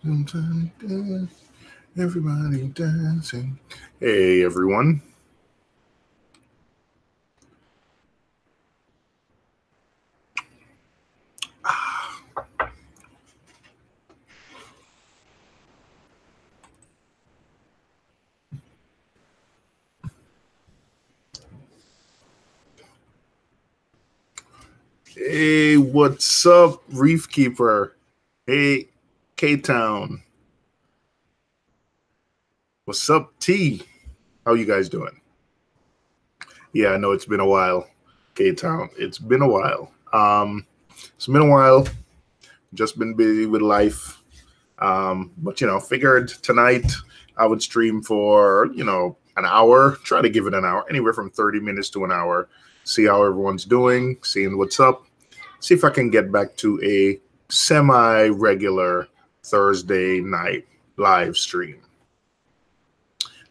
Everybody dancing. Hey, everyone. Hey, what's up, Reef Keeper? Hey, K-Town. What's up, T? How you guys doing? Yeah, I know it's been a while, K-Town. It's been a while. It's been a while. Just been busy with life. But figured tonight I would stream for an hour. Try to give it an hour, anywhere from 30 minutes to an hour. See how everyone's doing, seeing what's up. See if I can get back to a semi-regular Thursday night live stream.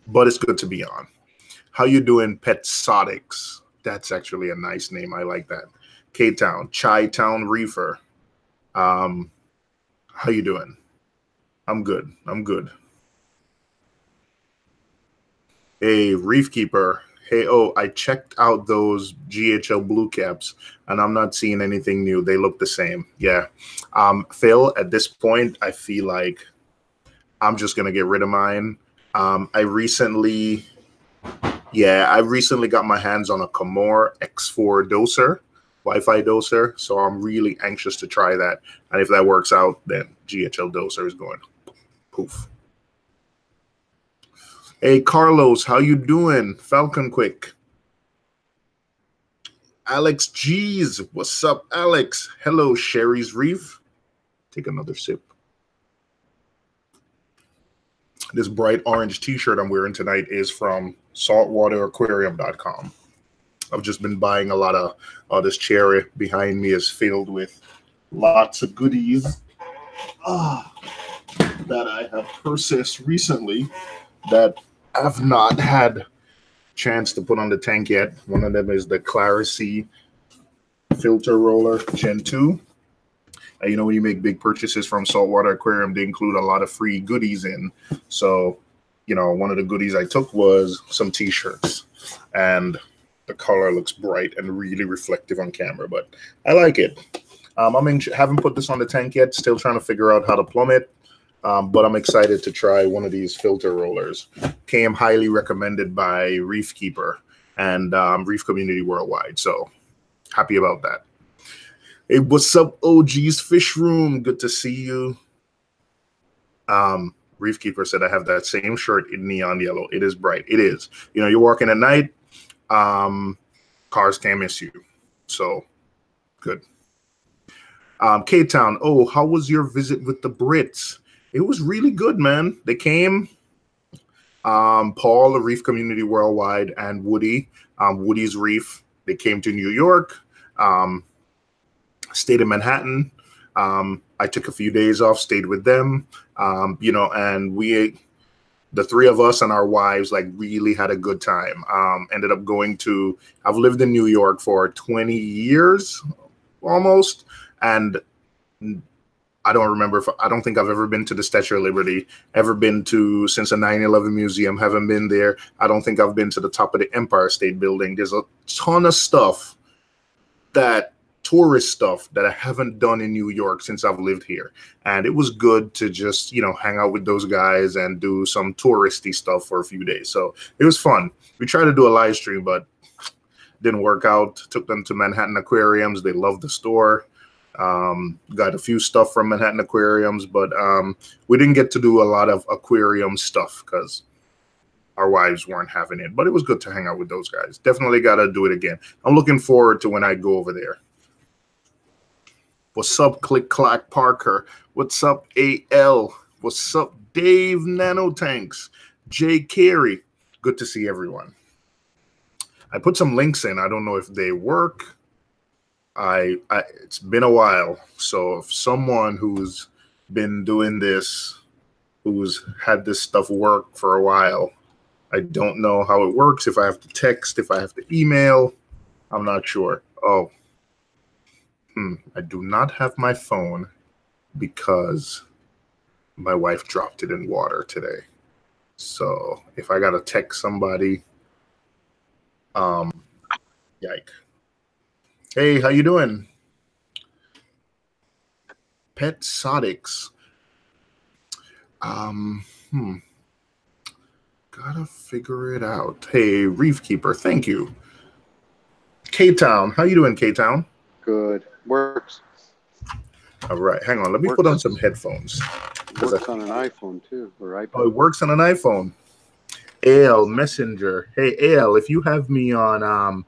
But it's good to be on. How you doing, Petsotics? That's actually a nice name. I like that. K-Town, Chi-Town Reefer. How you doing? I'm good. Hey, Reef Keeper. Hey, I checked out those GHL blue caps, and I'm not seeing anything new. They look the same. Yeah. Phil, at this point, I feel like I'm just going to get rid of mine. I recently got my hands on a Kamor X4 doser, Wi-Fi doser, so I'm really anxious to try that. And if that works out, then GHL doser is going poof. Hey, Carlos, how you doing? Falcon Quick. Alex G's, what's up, Alex? Hello, Sherry's Reef. Take another sip. This bright orange t-shirt I'm wearing tonight is from saltwateraquarium.com. I've just been buying a lot of this cherry behind me is filled with lots of goodies that I have purchased recently that I've not had chance to put on the tank yet. One of them is the Clarity filter roller Gen 2. And when you make big purchases from Saltwater Aquarium, they include a lot of free goodies in. So, one of the goodies I took was some t-shirts. And the color looks bright and really reflective on camera, but I like it. Haven't put this on the tank yet. Still trying to figure out how to plumb it. But I'm excited to try one of these filter rollers. Came highly recommended by Reef Keeper and Reef Community Worldwide. So happy about that. Hey, what's up, OG's Fish Room? Good to see you. Reef Keeper said I have that same shirt in neon yellow. It is bright. It is. You're walking at night. Cars can't miss you. So good. K-Town. Oh, how was your visit with the Brits? It was really good, man. They came. Paul, the Reef Community Worldwide, and Woody, Woody's Reef. They came to New York. Stayed in Manhattan. I took a few days off, stayed with them, and the three of us and our wives, really had a good time. Ended up I've lived in New York for 20 years almost, and I don't think I've ever been to the Statue of Liberty, since the 9/11 museum, haven't been there. I don't think I've been to the top of the Empire State Building. There's a ton of tourist stuff that I haven't done in New York since I've lived here. And it was good to just, hang out with those guys and do some touristy stuff for a few days. So it was fun. We tried to do a live stream, but didn't work out. Took them to Manhattan Aquariums. They loved the store. Got a few stuff from Manhattan Aquariums, but we didn't get to do a lot of aquarium stuff because our wives weren't having it. But it was good to hang out with those guys. Definitely got to do it again. I'm looking forward to when I go over there. What's up, Click Clack Parker? What's up, AL? What's up, Dave Nanotanks? Jay Carey. Good to see everyone. I put some links in. I don't know if they work. It's been a while. So if someone who's been doing this, who's had this stuff work for a while, I don't know how it works. If I have to text, if I have to email, I'm not sure. Oh. I do not have my phone because My wife dropped it in water today. So if I gotta text somebody, yike. Hey, how you doing? Pet Sodics. Gotta figure it out. Hey, Reef Keeper, thank you. K-Town, how you doing, K-Town? Good. Works. All right, hang on. Let me put on some headphones. Works on an iPhone too, or iPad. Oh, it works on an iPhone. AL Messenger. Hey, AL, if you have me on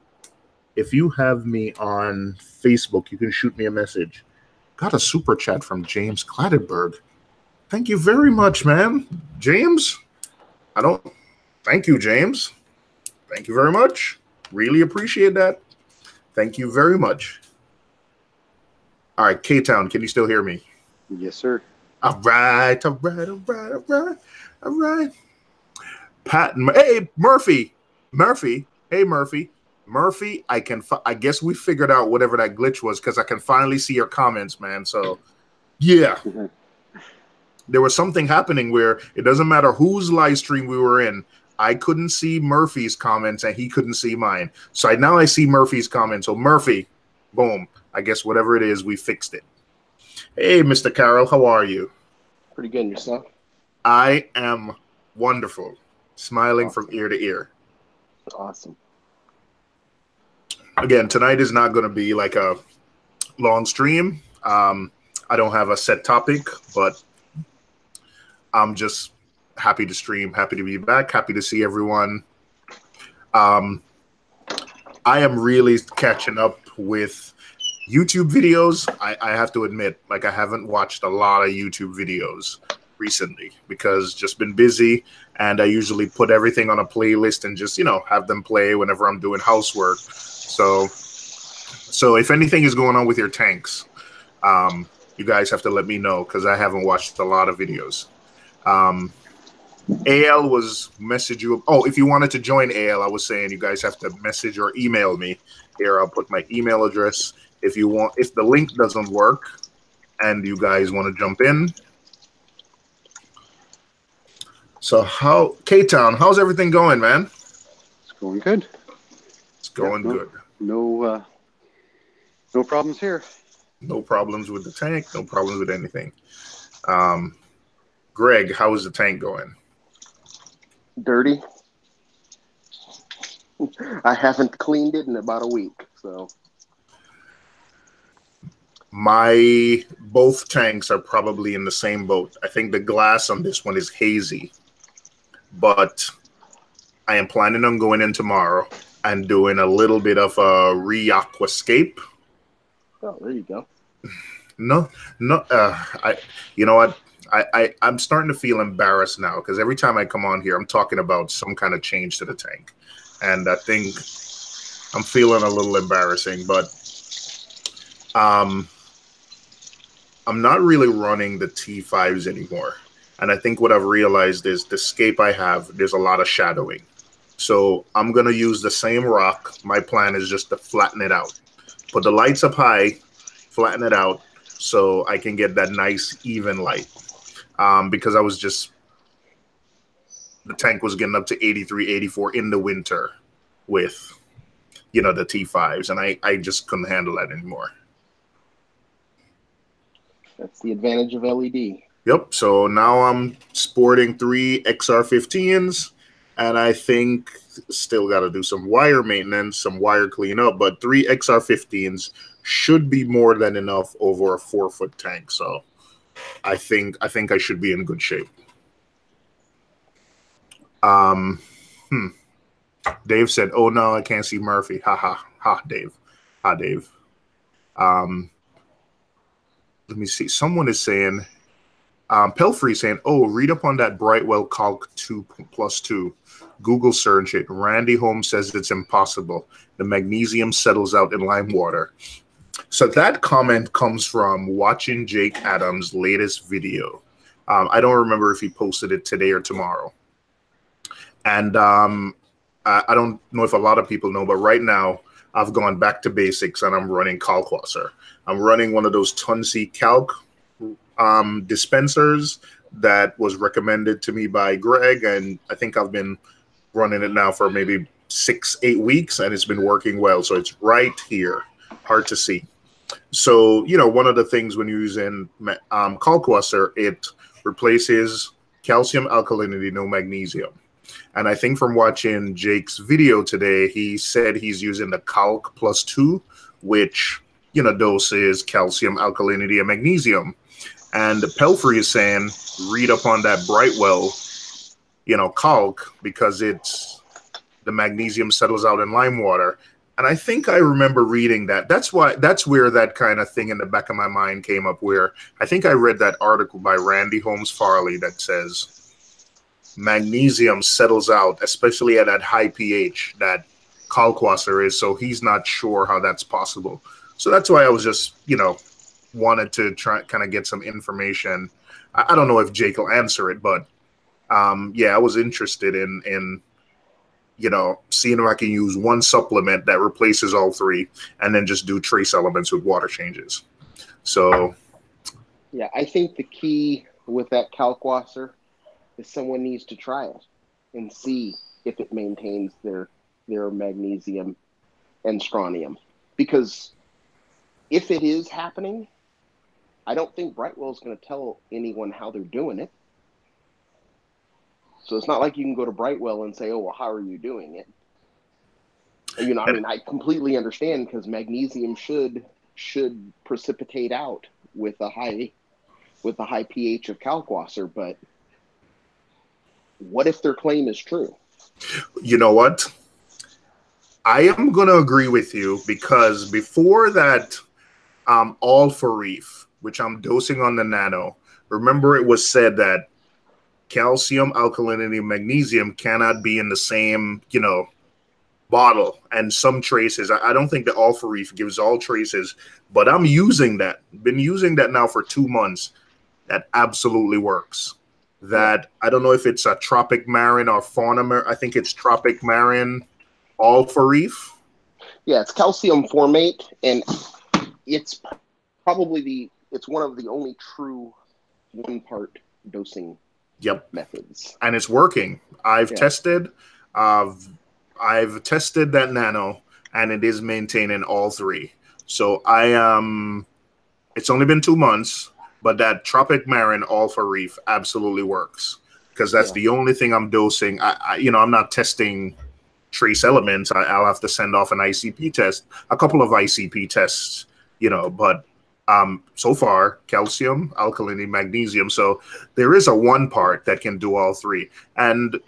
Facebook, you can shoot me a message. Got a super chat from James Clatterberg. Thank you very much, man. James? Thank you, James. Thank you very much. Really appreciate that. Thank you very much. All right, K-Town, can you still hear me? Yes, sir. All right. Pat, hey, Murphy. Hey, Murphy, I guess we figured out whatever that glitch was because I can finally see your comments, man. So, yeah. There was something happening where it doesn't matter whose live stream we were in. I couldn't see Murphy's comments and he couldn't see mine. So now I see Murphy's comments. So Murphy, boom. I guess whatever it is, we fixed it. Hey, Mr. Carroll, how are you? Pretty good. Yourself? I am wonderful. Smiling from ear to ear. Awesome. Again, tonight is not going to be like a long stream. I don't have a set topic, but I'm just happy to stream, happy to be back, happy to see everyone. I am really catching up with YouTube videos. I have to admit, like I haven't watched a lot of YouTube videos recently because just been busy, and I usually put everything on a playlist and just, have them play whenever I'm doing housework. So if anything is going on with your tanks, you guys have to let me know because I haven't watched a lot of videos. AL was message you. Oh, if you wanted to join AL, I was saying you guys have to message or email me. Here, I'll put my email address. If the link doesn't work and you guys want to jump in. So K-Town, how's everything going, man? It's going good. It's going good. No problems here. No problems with the tank. No problems with anything. Greg, how is the tank going? Dirty. I haven't cleaned it in about a week, so. Both tanks are probably in the same boat. I think the glass on this one is hazy, but I am planning on going in tomorrow and doing a little bit of a re-aquascape. Oh, there you go. No, you know what? I'm starting to feel embarrassed now because every time I come on here, I'm talking about some kind of change to the tank. And I think I'm feeling a little embarrassing, but I'm not really running the T5s anymore. And I think what I've realized is the scape I have, there's a lot of shadowing. So I'm going to use the same rock. My plan is just to flatten it out. Put the lights up high, flatten it out so I can get that nice even light. Because the tank was getting up to 83, 84 in the winter with, the T5s, and I just couldn't handle that anymore. That's the advantage of LED. Yep. So now I'm sporting 3 XR15s, and I think still got to do some wire maintenance, some wire cleanup, but 3 XR15s should be more than enough over a 4-foot tank. So I think I should be in good shape. Dave said, "Oh no, I can't see Murphy." Ha ha ha, Dave. Ha, Dave. Let me see. Someone is saying, Pelfrey saying, "Oh, read up on that Brightwell Calc 2+2. Google search it. Randy Holmes says it's impossible. The magnesium settles out in lime water." So that comment comes from watching Jake Adams' latest video. I don't remember if he posted it today or tomorrow. And I don't know if a lot of people know, but right now I've gone back to basics and I'm running Kalkwasser. I'm running one of those Tunsi calc dispensers that was recommended to me by Greg, and I think I've been running it now for maybe 6-8 weeks, and it's been working well. So it's right here, hard to see. So, one of the things when you're using Kalkwasser, it replaces calcium, alkalinity, no magnesium. And I think from watching Jake's video today, he said he's using the Calc +2, which, doses calcium, alkalinity, and magnesium. And the Pelfrey is saying, read up on that Brightwell, Calc, because the magnesium settles out in lime water. And I think I remember reading that. That's where that kind of thing in the back of my mind came up, where I think I read that article by Randy Holmes Farley that says magnesium settles out, especially at that high pH that Kalkwasser is. So he's not sure how that's possible. So that's why I was just, wanted to try kind of get some information. I don't know if Jake will answer it, but yeah, I was interested in seeing if I can use one supplement that replaces all three and then just do trace elements with water changes. So yeah, I think the key with that Kalkwasser is someone needs to try it and see if it maintains their magnesium and strontium. Because if it is happening, I don't think Brightwell is going to tell anyone how they're doing it. So it's not like you can go to Brightwell and say, oh, well, how are you doing it? And, I completely understand, because magnesium should precipitate out with a high pH of Kalkwasser, but what if their claim is true? You know what? I am going to agree with you, because before that, all for Reef, which I'm dosing on the nano, remember it was said that calcium, alkalinity, magnesium cannot be in the same, bottle, and some traces. I don't think the All for Reef gives all traces, but I'm using that. Been using that now for 2 months. That absolutely works. That, I don't know if it's a Tropic Marin or Fauna Marin. I think it's Tropic Marin All for Reef. Yeah, it's calcium formate, and it's probably it's one of the only true one-part dosing methods, and it's working. I've tested that nano, and it is maintaining all three. So it's only been 2 months, but that Tropic Marin All for Reef absolutely works, because that's the only thing I'm dosing. I'm not testing trace elements. I'll have to send off an ICP test, a couple of ICP tests, but so far, calcium, alkalinity, magnesium. So there is a one part that can do all three. And,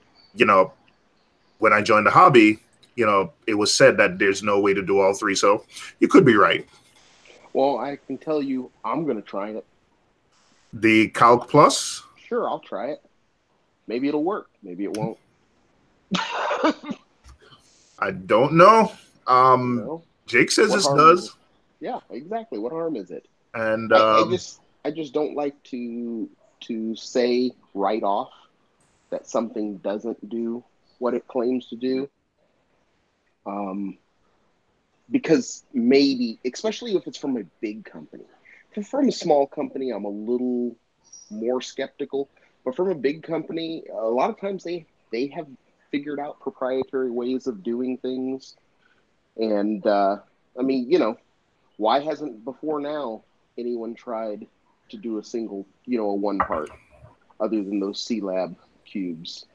when I joined the hobby, it was said that there's no way to do all three. So you could be right. Well, I can tell you, I'm going to try it. The Calc Plus? Sure, I'll try it. Maybe it'll work. Maybe it won't. I don't know. Jake says this does. Yeah, exactly. What harm is it? And I just don't like to say right off that something doesn't do what it claims to do. Because maybe, especially if it's from a big company. If it's from a small company, I'm a little more skeptical. But from a big company, a lot of times they have figured out proprietary ways of doing things. And, why hasn't before now anyone tried to do a single, a one part, other than those C-Lab cubes?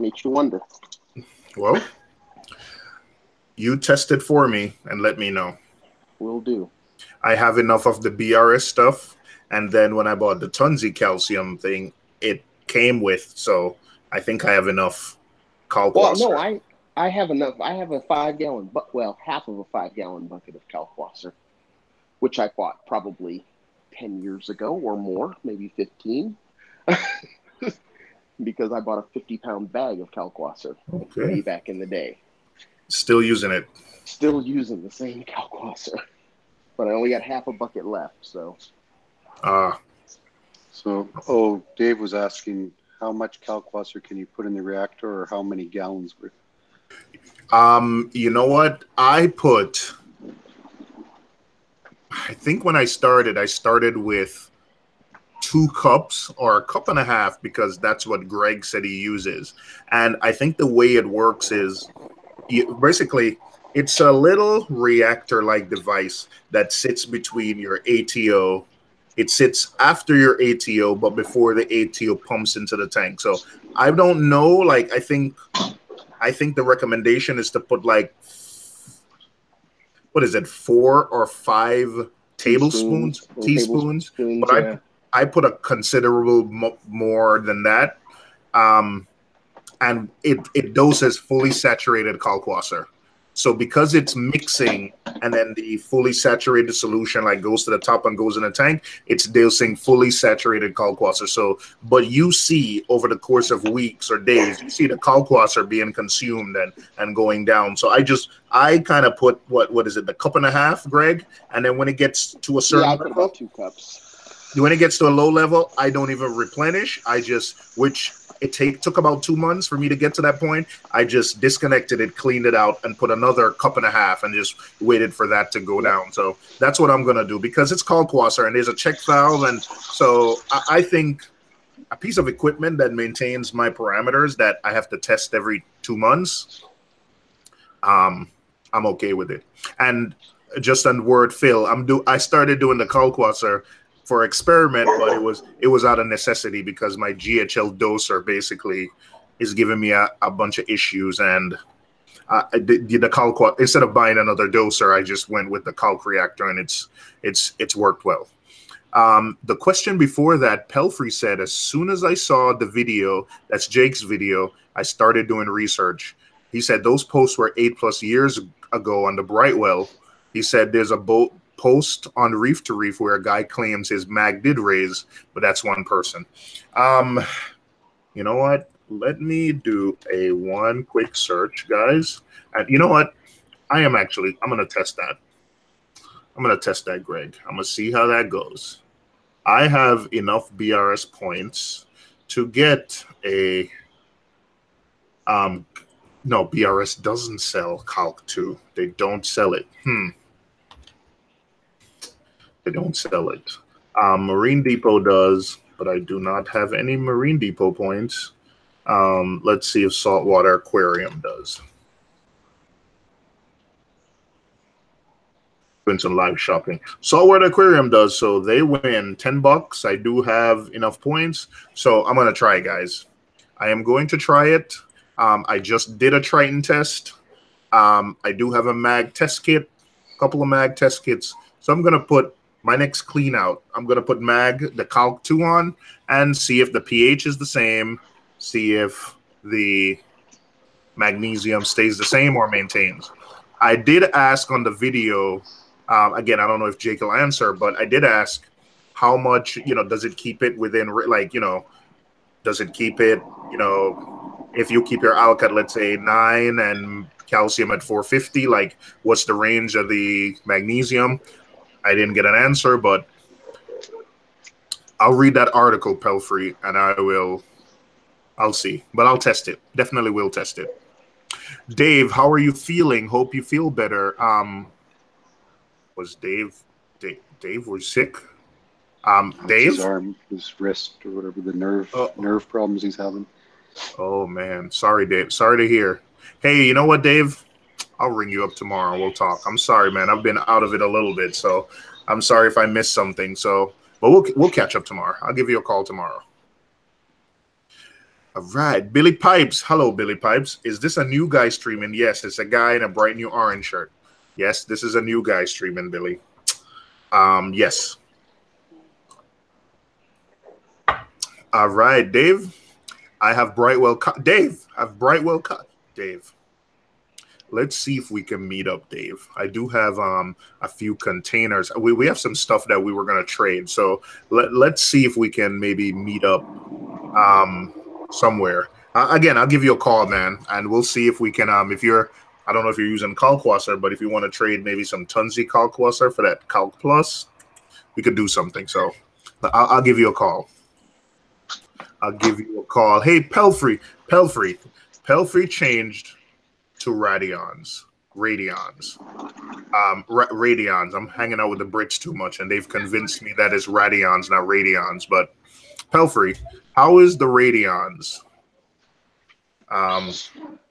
Makes you wonder. Well, you test it for me and let me know. Will do. I have enough of the BRS stuff, and then when I bought the Tunzi calcium thing, it came with, so I think I have enough Kalkwasser. Well, no, I have enough. I have a 5-gallon, half of a 5-gallon bucket of Kalkwasser, which I bought probably 10 years ago or more, maybe 15, because I bought a 50-pound bag of Kalkwasser way back in the day. Still using it. Still using the same Kalkwasser, but I only got half a bucket left, so. Dave was asking, how much Kalkwasser can you put in the reactor, or how many gallons worth? You know what? I put I think when I started with 2 cups or a cup and a half because that's what Greg said he uses. And I think the way it works is basically it's a little reactor-like device that sits between your ATO. It sits after your ATO, but before the ATO pumps into the tank. So I don't know. Like I think the recommendation is to put like, what is it, 4 or 5 teaspoons. But yeah. I put a considerable more than that. And it doses fully saturated Kalkwasser. So because it's mixing and then the fully saturated solution like goes to the top and goes in the tank, it's dosing fully saturated Kalkwasser. So, but you see over the course of weeks or days, you see the Kalkwasser being consumed and going down. So I kind of put what is it, the cup and a half, Greg? And then when it gets to a certain I put level, about 2 cups. when it gets to a low level, I don't even replenish. Which it took about 2 months for me to get to that point. I just disconnected it, cleaned it out, and put another cup and a half and just waited for that to go down. So that's what I'm going to do because it's Kalkwasser and there's a check valve. And so I think a piece of equipment that maintains my parameters that I have to test every 2 months, I'm okay with it. And just on word, Phil, I started doing the Kalkwasser for experiment, but it was out of necessity because my GHL doser basically is giving me a bunch of issues, and the calc, instead of buying another doser, I just went with the calc reactor, and it's worked well. The question before that, Pelfrey said, as soon as I saw the video, that's Jake's video, I started doing research. He said those posts were 8+ years ago on the Brightwell. He said there's a post on Reef to Reef where a guy claims his mag did raise, but that's one person. You know what? Let me do one quick search, guys. And you know what? I'm going to test that. I'm going to test that, Greg. I'm going to see how that goes. I have enough BRS points to get a... no, BRS doesn't sell Calc 2. They don't sell it. They don't sell it. Marine Depot does, but I do not have any Marine Depot points. Let's see if Saltwater Aquarium does. Doing some live shopping. Saltwater Aquarium does, so they win $10. I do have enough points, so I'm going to try, guys. I am going to try it. I just did a Triton test. I do have a mag test kit, a couple of mag test kits. So I'm going to put my next clean out. I'm going to put the Calc 2 on and see if the pH is the same, see if the magnesium stays the same or maintains. I did ask on the video, again, I don't know if Jake will answer, but I did ask how much, does it keep it within, does it keep it, if you keep your alk at, let's say, 9 and calcium at 450, like what's the range of the magnesium? I didn't get an answer, but I'll read that article, Pelfrey, and I'll see. But I'll test it. Definitely will test it. Dave, how are you feeling? Hope you feel better. Was Dave was sick? Dave? His arm, his wrist, or whatever, the nerve problems he's having. Oh, man. Sorry, Dave. Sorry to hear. Hey, you know what, Dave? I'll ring you up tomorrow. We'll talk. I'm sorry, man. I've been out of it a little bit, so I'm sorry if I missed something. So, but we'll catch up tomorrow. I'll give you a call tomorrow. All right, Billy Pipes. Hello, Billy Pipes. Is this a new guy streaming? Yes, it's a guy in a bright new orange shirt. Yes, this is a new guy streaming, Billy. Yes. All right, Dave. I have Brightwell. Dave, I have Brightwell. Dave. Let's see if we can meet up, Dave. I do have a few containers. We have some stuff that we were going to trade. So let's see if we can maybe meet up somewhere. Again, I'll give you a call, man, and we'll see if we can. I don't know if you're using Kalkwasser, but if you want to trade maybe some Tunzi Kalkwasser for that Calc Plus, we could do something. So I'll give you a call. I'll give you a call. Hey, Pelfrey changed to radions. Radions. I'm hanging out with the Brits too much, and they've convinced me that it's Radions, not Radions. But Pelfrey, how is the Radions?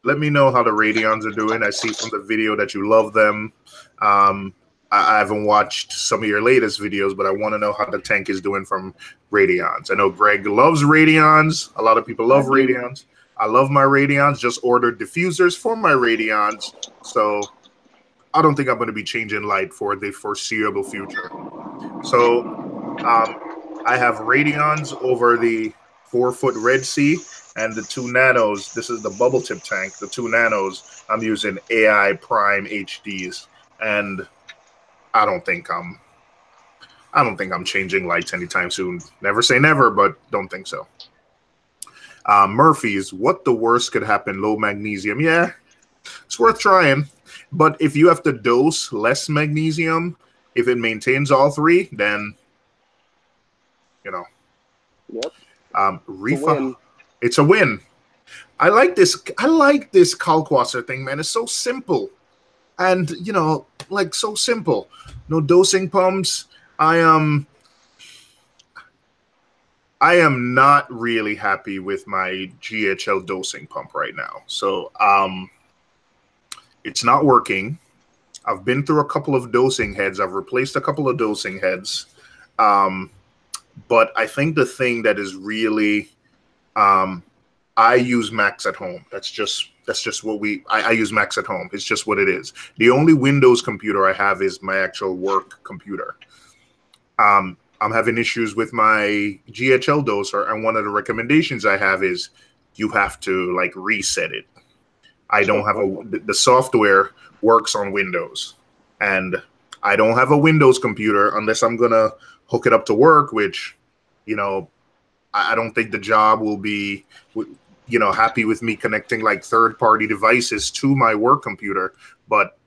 Let me know how the Radions are doing. I see from the video that you love them. I haven't watched some of your latest videos, but I want to know how the tank is doing from Radions. I know Greg loves Radions. A lot of people love Radions. I love my Radions. Just ordered diffusers for my Radions. So I don't think I'm going to be changing light for the foreseeable future. So I have Radions over the 4-foot Red Sea and the 2 nanos. This is the bubble tip tank. The 2 nanos, I'm using AI Prime HDs. And I don't think I'm changing lights anytime soon. Never say never, but don't think so. Murphy's, what the worst could happen? Low magnesium. Yeah, it's worth trying. But if you have to dose less magnesium, if it maintains all 3, then, you know. Yep. Reef, it's a win. I like this Kalkwasser thing, man. It's so simple. And, you know, like so simple. No dosing pumps. I am not really happy with my GHL dosing pump right now. So it's not working. I've been through a couple of dosing heads. I've replaced a couple of dosing heads. But I think the thing that is really I use Max at home. That's just what I use Max at home. It's just what it is. The only Windows computer I have is my actual work computer. I'm having issues with my GHL doser, and one of the recommendations I have is you have to like reset it. I don't have the software works on Windows, and I don't have a Windows computer unless I'm gonna hook it up to work, which, you know, I don't think the job will be, you know, happy with me connecting like third-party devices to my work computer. But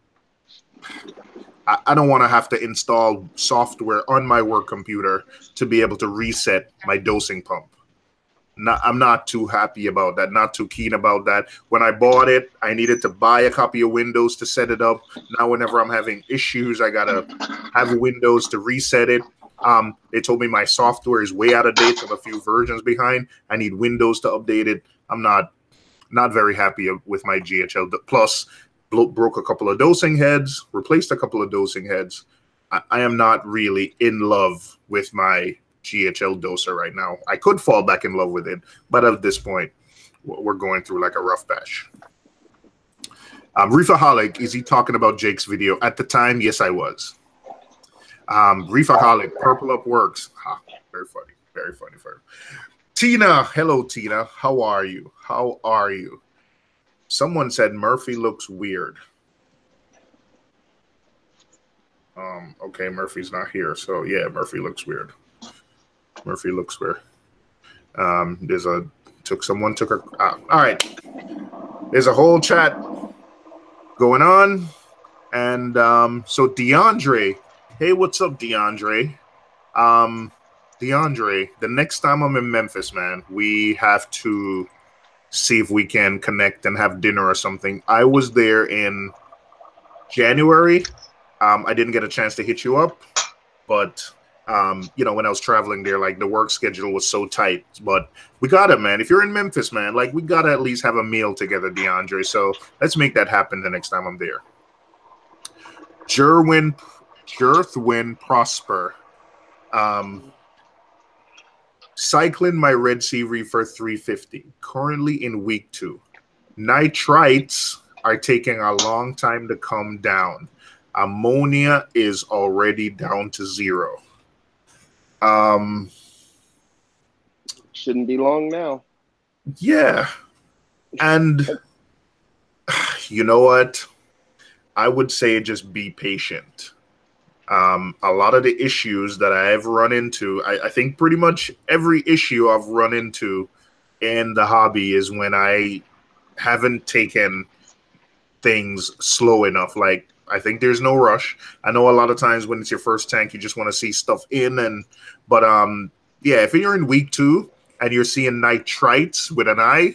I don't want to have to install software on my work computer to be able to reset my dosing pump. I'm not too happy about that, not too keen about that. When I bought it, I needed to buy a copy of Windows to set it up. Now, whenever I'm having issues, I got to have Windows to reset it. They told me my software is way out of date. I'm a few versions behind. I need Windows to update it. I'm not very happy with my GHL. Plus, broke a couple of dosing heads, replaced a couple of dosing heads. I am not really in love with my GHL doser right now. I could fall back in love with it, but at this point, we're going through like a rough patch. Reefaholic, is he talking about Jake's video? At the time, yes, I was. Reefaholic, Purple Up Works. Very funny, very funny. Tina, hello, Tina. How are you? How are you? Someone said Murphy looks weird. Okay, Murphy's not here, so yeah, Murphy looks weird. Murphy looks weird. Someone took her. All right. There's a whole chat going on, and so DeAndre, hey, what's up, DeAndre? DeAndre, the next time I'm in Memphis, man, we have to see if we can connect and have dinner or something. I was there in January. I didn't get a chance to hit you up, but you know, when I was traveling there, like the work schedule was so tight. But we got it, man. If you're in Memphis, man, like we gotta at least have a meal together, DeAndre. So let's make that happen the next time I'm there. Jerthwin Prosper. Cycling my Red Sea Reefer 350, currently in week 2. Nitrites are taking a long time to come down. Ammonia is already down to 0. Shouldn't be long now. Yeah. And you know what? I would say just be patient. A lot of the issues that I've run into, I think pretty much every issue I've run into in the hobby is when I haven't taken things slow enough. Like, I think there's no rush. I know a lot of times when it's your first tank, you just want to see stuff in. But yeah, if you're in week 2 and you're seeing nitrites with an I,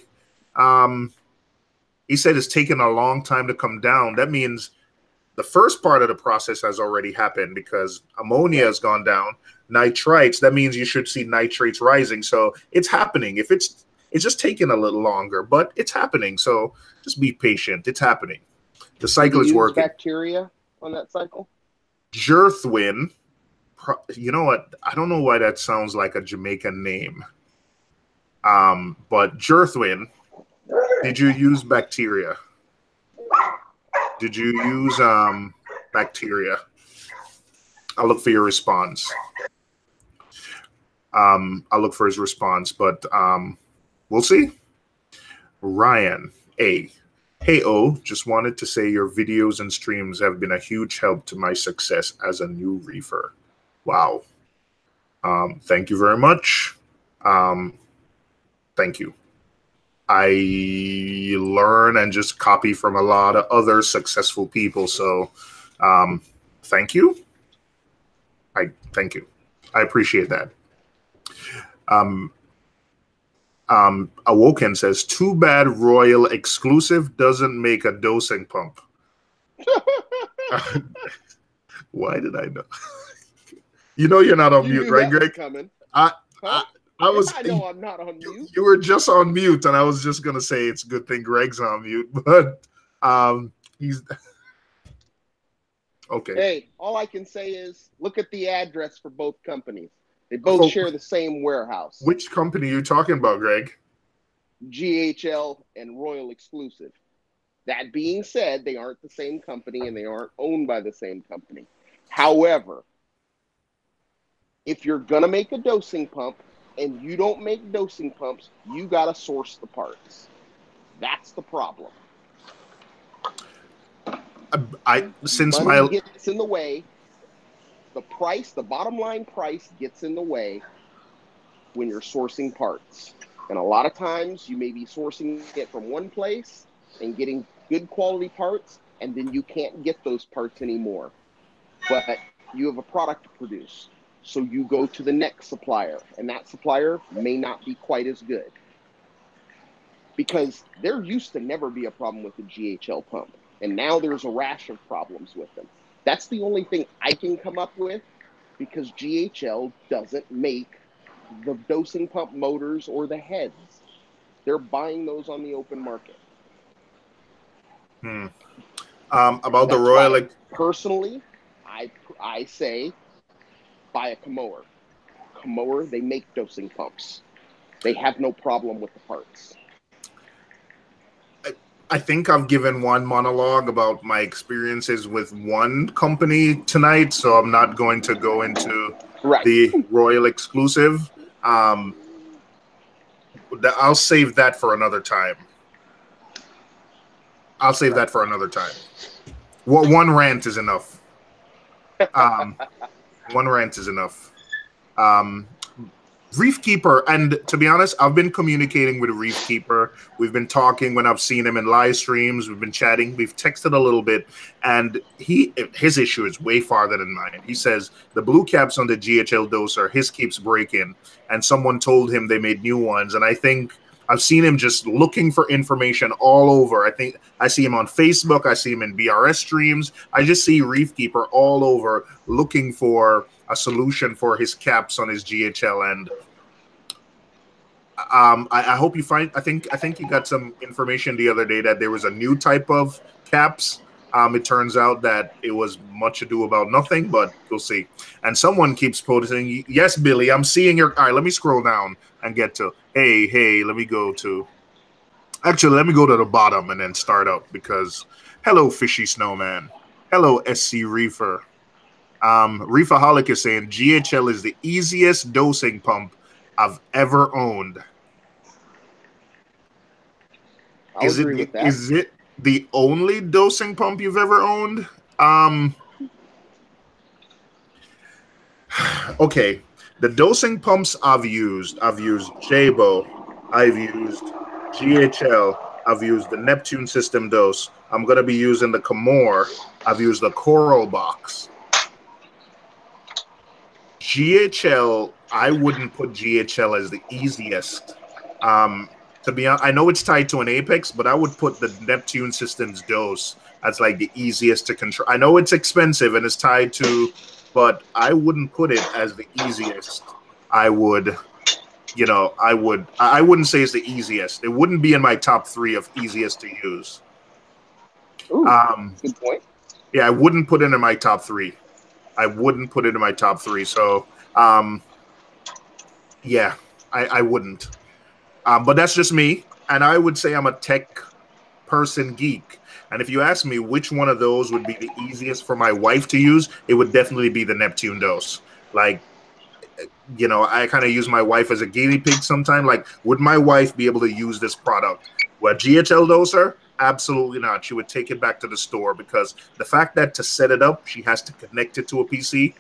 he said it's taken a long time to come down. That means the first part of the process has already happened because ammonia has gone down. Nitrites, that means you should see nitrates rising. So it's happening. If it's just taking a little longer, but it's happening. So just be patient. It's happening. The cycle is working. Bacteria on that cycle? Jerthwin. You know what? I don't know why that sounds like a Jamaican name. But Jerthwin, did you use bacteria? Did you use bacteria? I'll look for your response. I'll look for his response, but we'll see. Ryan A. Hey, O, just wanted to say your videos and streams have been a huge help to my success as a new reefer. Wow. Thank you very much. Thank you. I learn and just copy from a lot of other successful people. So thank you. Thank you. I appreciate that. Awoken says, too bad Royal Exclusive doesn't make a dosing pump. Why did I know? You know you're not on mute, right, Greg? I know I'm not on mute. You were just on mute, and I was just gonna say it's a good thing Greg's on mute, but he's okay. Hey, all I can say is look at the address for both companies. They both share the same warehouse. Which company are you talking about, Greg? GHL and Royal Exclusive. That being said, they aren't the same company and they aren't owned by the same company. However, if you're going to make a dosing pump and you don't make dosing pumps, you got to source the parts. That's the problem. Money gets in the way. The bottom line price gets in the way when you're sourcing parts. And a lot of times you may be sourcing it from one place and getting good quality parts, and then you can't get those parts anymore. But you have a product to produce. So you go to the next supplier, and that supplier may not be quite as good. Because there used to never be a problem with the GHL pump. And now there's a rash of problems with them. That's the only thing I can come up with because GHL doesn't make the dosing pump motors or the heads. They're buying those on the open market. About the Royal... Personally, I say buy a Kamoer. Kamoer, they make dosing pumps. They have no problem with the parts. I think I've given one monologue about my experiences with one company tonight, so I'm not going to go into the Royal Exclusive. I'll save that for another time. One rant is enough. One rant is enough. Reef Keeper, and to be honest, I've been communicating with Reef Keeper. We've been talking when I've seen him in live streams. We've been chatting. We've texted a little bit, and his issue is way farther than mine. He says the blue caps on the GHL doser, his keeps breaking, and someone told him they made new ones. And I think I've seen him just looking for information all over. I think I see him on Facebook. I see him in BRS streams. I just see Reef Keeper all over looking for a solution for his caps on his GHL end. I hope you find. I think you got some information the other day that there was a new type of caps. It turns out that it was much ado about nothing, but we'll see. And someone keeps posting, yes, Billy, I'm seeing your... All right, let me scroll down and get to... Hey, let me go to... Actually, let me go to the bottom and then start up because... Hello, Fishy Snowman. Hello, SC Reefer. Reefaholic is saying, GHL is the easiest dosing pump I've ever owned. Is it the only dosing pump you've ever owned? Okay, the dosing pumps I've used Jabo, I've used GHL, I've used the Neptune system dose. I'm going to be using the Kamor. I've used the Coral box. GHL, I wouldn't put GHL as the easiest. To be honest, I know it's tied to an Apex, but I would put the Neptune Systems dose as like the easiest to control. I know it's expensive and it's tied to, but I wouldn't put it as the easiest. I would, I wouldn't say it's the easiest. It wouldn't be in my top 3 of easiest to use. Ooh, good point. Yeah, I wouldn't put it in my top 3. I wouldn't put it in my top 3. So, yeah, I wouldn't. But that's just me. And I would say I'm a tech person geek. And if you ask me which one of those would be the easiest for my wife to use, it would definitely be the Neptune dose. Like, I kind of use my wife as a guinea pig sometimes. Like, would my wife be able to use this product? Well, GHL doser? Absolutely not. She would take it back to the store because the fact that to set it up, she has to connect it to a PC.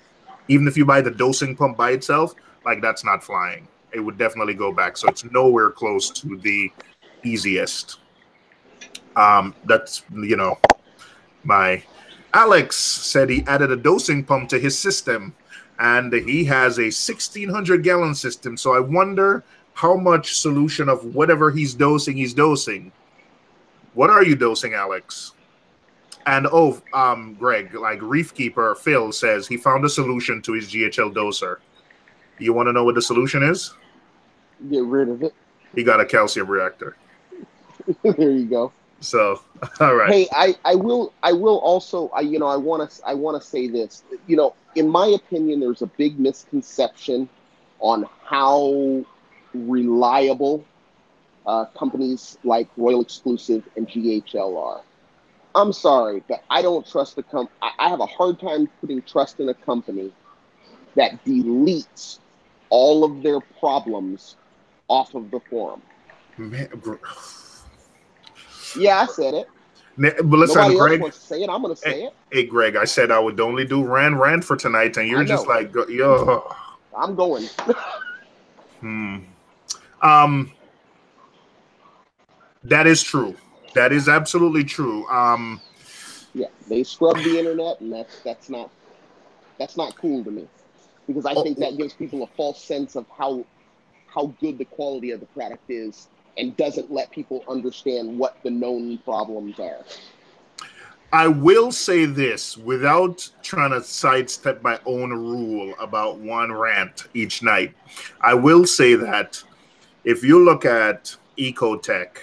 Even if you buy the dosing pump by itself, like that's not flying. It would definitely go back. So it's nowhere close to the easiest. That's, my Alex said he added a dosing pump to his system and he has a 1,600 gallon system. So I wonder how much solution of whatever he's dosing. What are you dosing, Alex? And Greg, like Reef Keeper Phil says he found a solution to his GHL doser. You want to know what the solution is? Get rid of it. He got a calcium reactor. There you go. So, all right. Hey, I will also, I want to say this. In my opinion, there's a big misconception on how reliable companies like Royal Exclusive and GHL are. I'm sorry, but I don't trust the company. I have a hard time putting trust in a company that deletes all of their problems off of the forum. Man, yeah, I said it. But listen, Nobody Greg, else wants to say it. I'm going to say it. Hey, Greg, I said I would only do rant for tonight, and you're just like, yo. I'm going. That is true. That is absolutely true. Yeah, they scrub the internet, and that's not cool to me, because I think that gives people a false sense of how good the quality of the product is, and doesn't let people understand what the known problems are. I will say this without trying to sidestep my own rule about one rant each night. I will say that if you look at Ecotech,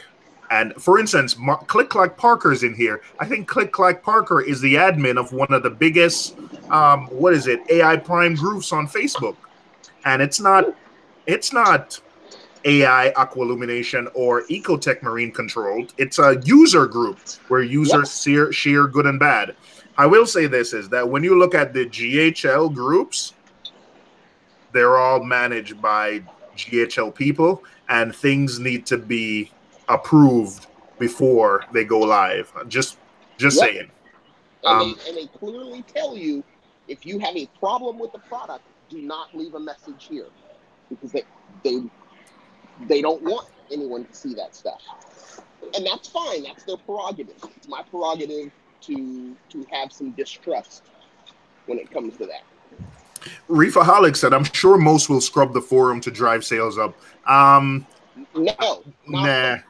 and for instance, Click Clack Parker's in here. I think Click Clack Parker is the admin of one of the biggest, AI Prime groups on Facebook. And it's not AI Aqualumination or Ecotech Marine Controlled. It's a user group where users share good and bad. I will say this is that when you look at the GHL groups, they're all managed by GHL people, and things need to be approved before they go live. Just saying. And they clearly tell you, if you have a problem with the product, do not leave a message here, because they don't want anyone to see that stuff. And that's fine. That's their prerogative. It's my prerogative to have some distrust when it comes to that. Reefaholic said, I'm sure most will scrub the forum to drive sales up. No.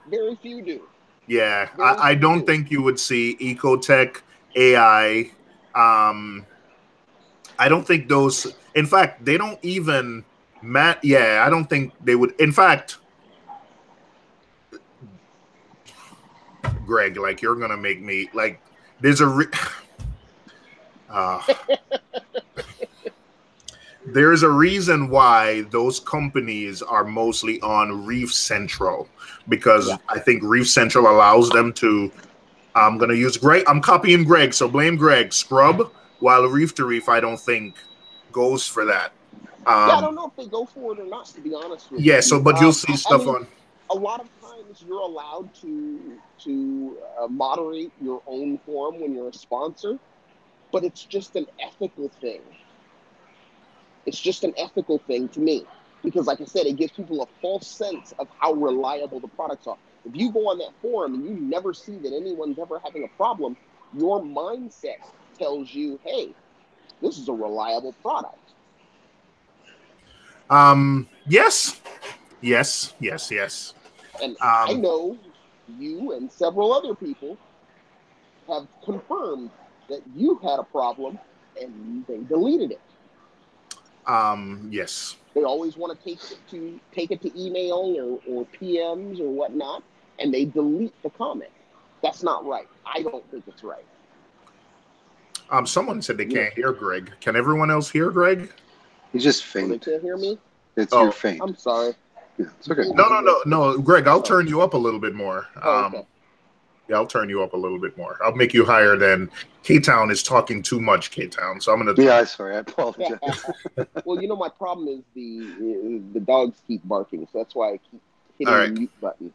Very few do. Yeah. I don't think you would see Ecotech, AI. I don't think those... In fact, they don't even... I don't think they would... In fact... Greg, like, you're gonna make me like there's a there's a reason why those companies are mostly on Reef Central, because I think Reef Central allows them to I'm copying Greg, so blame Greg, scrub, while Reef to Reef I don't think goes for that. I don't know if they go for it or not, to be honest with you. Yeah, so but you'll see stuff on a lot of times you're allowed to moderate your own forum when you're a sponsor, but it's just an ethical thing. It's just an ethical thing to me, because like I said, it gives people a false sense of how reliable the products are. If you go on that forum and you never see that anyone's ever having a problem, your mindset tells you, hey, this is a reliable product. Yes. And I know you and several other people have confirmed that you had a problem and they deleted it. Yes. They always want to take it to email or PMs or whatnot, and they delete the comment. That's not right. I don't think it's right. Someone said they can't hear Greg. Can everyone else hear Greg? He's just Oh, they faint. can't hear me? It's your faint. I'm sorry. Yeah, it's okay. No, Greg, I'll turn you up a little bit more. Okay. Yeah, I'll turn you up a little bit more. I'll make you higher than K-Town is talking too much, K-Town. So I'm going to... Yeah, sorry. I apologize. Well, my problem is the dogs keep barking, so that's why I keep hitting the mute button.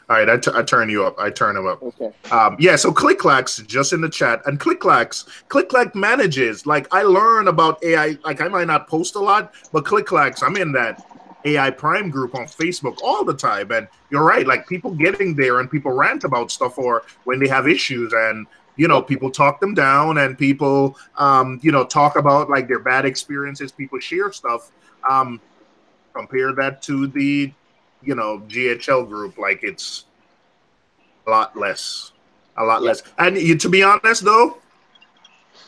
All right, I turn you up. I turn him up. Okay. Yeah, so Kalkwasser just in the chat, and Kalkwasser manages. Like, I learn about AI. Like, I might not post a lot, but Kalkwasser, I'm in that AI Prime group on Facebook all the time. And you're right, like, people getting there and people rant about stuff or when they have issues, and people talk them down, and people talk about like their bad experiences. People share stuff. Compare that to the GHL group, like it's a lot less. And to be honest though,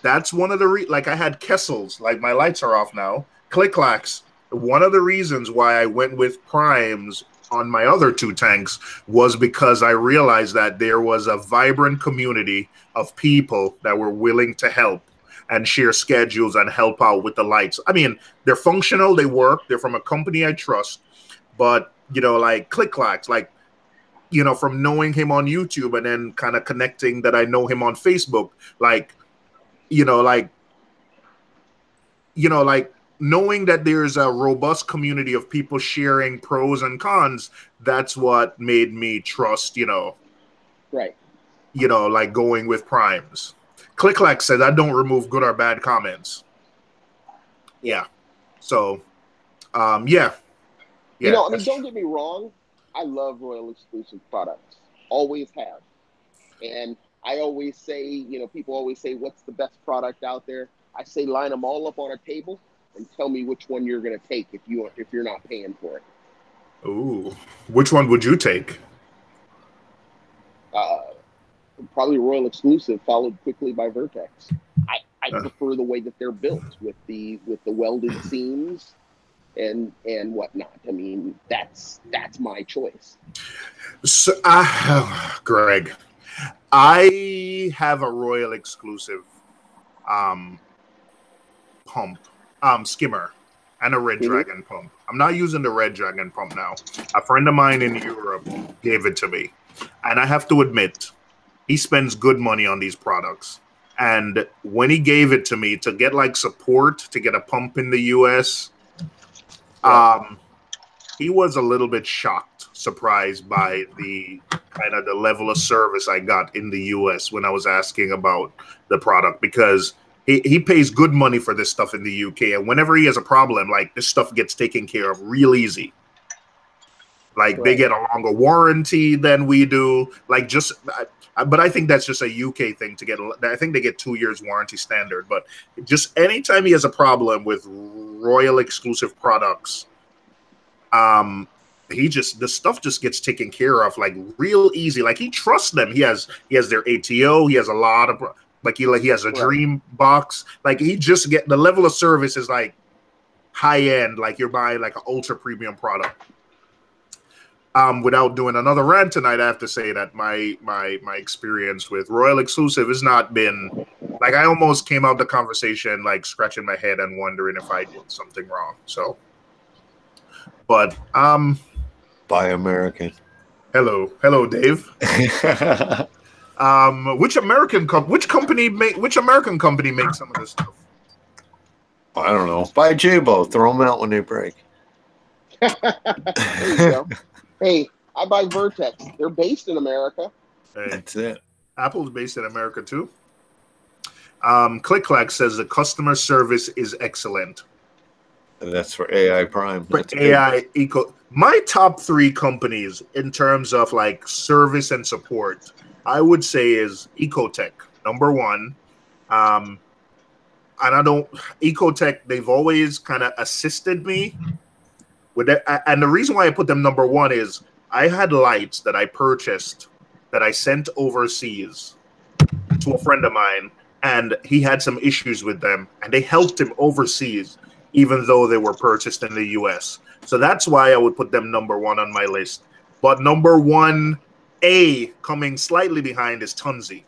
that's one of the like I had Kessel's, like my lights are off now. Kalkwasser, one of the reasons why I went with primes on my other two tanks was because I realized that there was a vibrant community of people that were willing to help and share schedules and help out with the lights. I mean, they're functional, they work, they're from a company I trust, but like Kalkwasser, like, from knowing him on YouTube and then kind of connecting that I know him on Facebook, like knowing that there's a robust community of people sharing pros and cons, that's what made me trust, right. Like going with primes. Kalkwasser says I don't remove good or bad comments. Yeah. So, yeah. I mean, don't get me wrong. I love Royal exclusive products. Always have. And I always say, people always say, what's the best product out there? I say, line them all up on a table and tell me which one you're going to take if you're not paying for it. Ooh. Which one would you take? Probably Royal exclusive, followed quickly by Vertex. I prefer the way that they're built with the welded seams and whatnot. I mean, that's my choice. So, Greg, I have a Royal exclusive pump, skimmer, and a Red Dragon pump. I'm not using the Red Dragon pump now. A friend of mine in Europe gave it to me, and I have to admit, he spends good money on these products. And when he gave it to me to get like support to get a pump in the US, he was a little bit surprised by the kind of the level of service I got in the US when I was asking about the product, because he pays good money for this stuff in the UK. And whenever he has a problem, like, this stuff gets taken care of real easy. Like, they get a longer warranty than we do. Like, but I think that's just a UK thing to get. I think they get 2 years warranty standard. But just anytime he has a problem with Royal exclusive products, the stuff just gets taken care of like real easy. Like, he trusts them. He has their ATO. He has a lot of he has a Dream box. Like, he just the level of service is like high end. Like, you're buying like an ultra premium product. Without doing another rant tonight, I have to say that my experience with Royal exclusive has not been like, I almost came out the conversation like scratching my head and wondering if I did something wrong. So, but Buy American. Hello, Dave. Which American company makes some of this stuff? I don't know. Buy Jabo. Throw them out when they break. There you go. Hey, I buy Vertex. They're based in America. Hey, that's it. Apple's based in America too. Kalkwasser says the customer service is excellent. And that's for AI Prime. For AI my top 3 companies in terms of like service and support, I would say is Ecotech, number 1. And Ecotech, they've always kind of assisted me with that. And the reason why I put them number 1 is I had lights that I purchased that I sent overseas to a friend of mine, and he had some issues with them, and they helped him overseas, even though they were purchased in the US. So that's why I would put them number one on my list. But number one, A, coming slightly behind is Tunzi.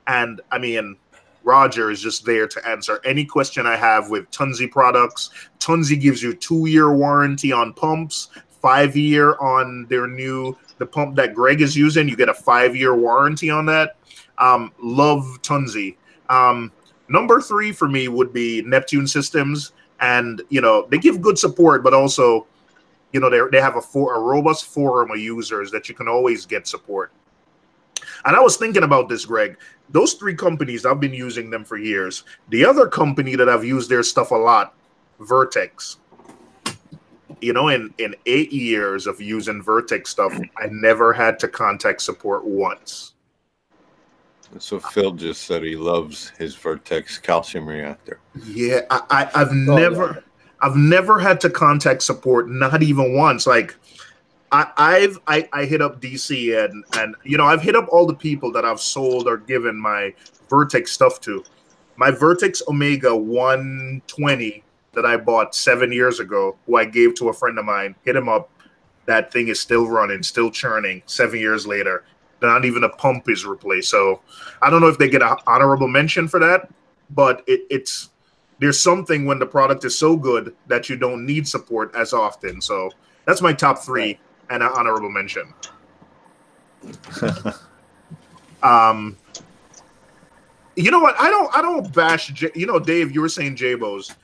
And I mean, Roger is just there to answer any question I have with Tunzi products. Tunzi gives you 2-year warranty on pumps, 5-year on the pump that Greg is using. You get a 5-year warranty on that. Love Tunzi. Number 3 for me would be Neptune Systems, and they give good support, but also they have a robust forum of users that you can always get support. And I was thinking about this, Greg. Those 3 companies, I've been using them for years. The other company that I've used their stuff a lot, Vertex. In 8 years of using Vertex stuff, I never had to contact support once. So Phil just said he loves his Vertex calcium reactor. Yeah, I've never had to contact support, not even once. Like I hit up DC and I've hit up all the people that I've sold or given my Vertex stuff to. My Vertex Omega 120 that I bought 7 years ago, who I gave to a friend of mine, hit him up. That thing is still running, still churning 7 years later. Not even a pump is replaced. So I don't know if they get an honorable mention for that, but there's something when the product is so good that you don't need support as often. So that's my top 3 and an honorable mention. You know what? I don't bash. Dave, you were saying Jabos.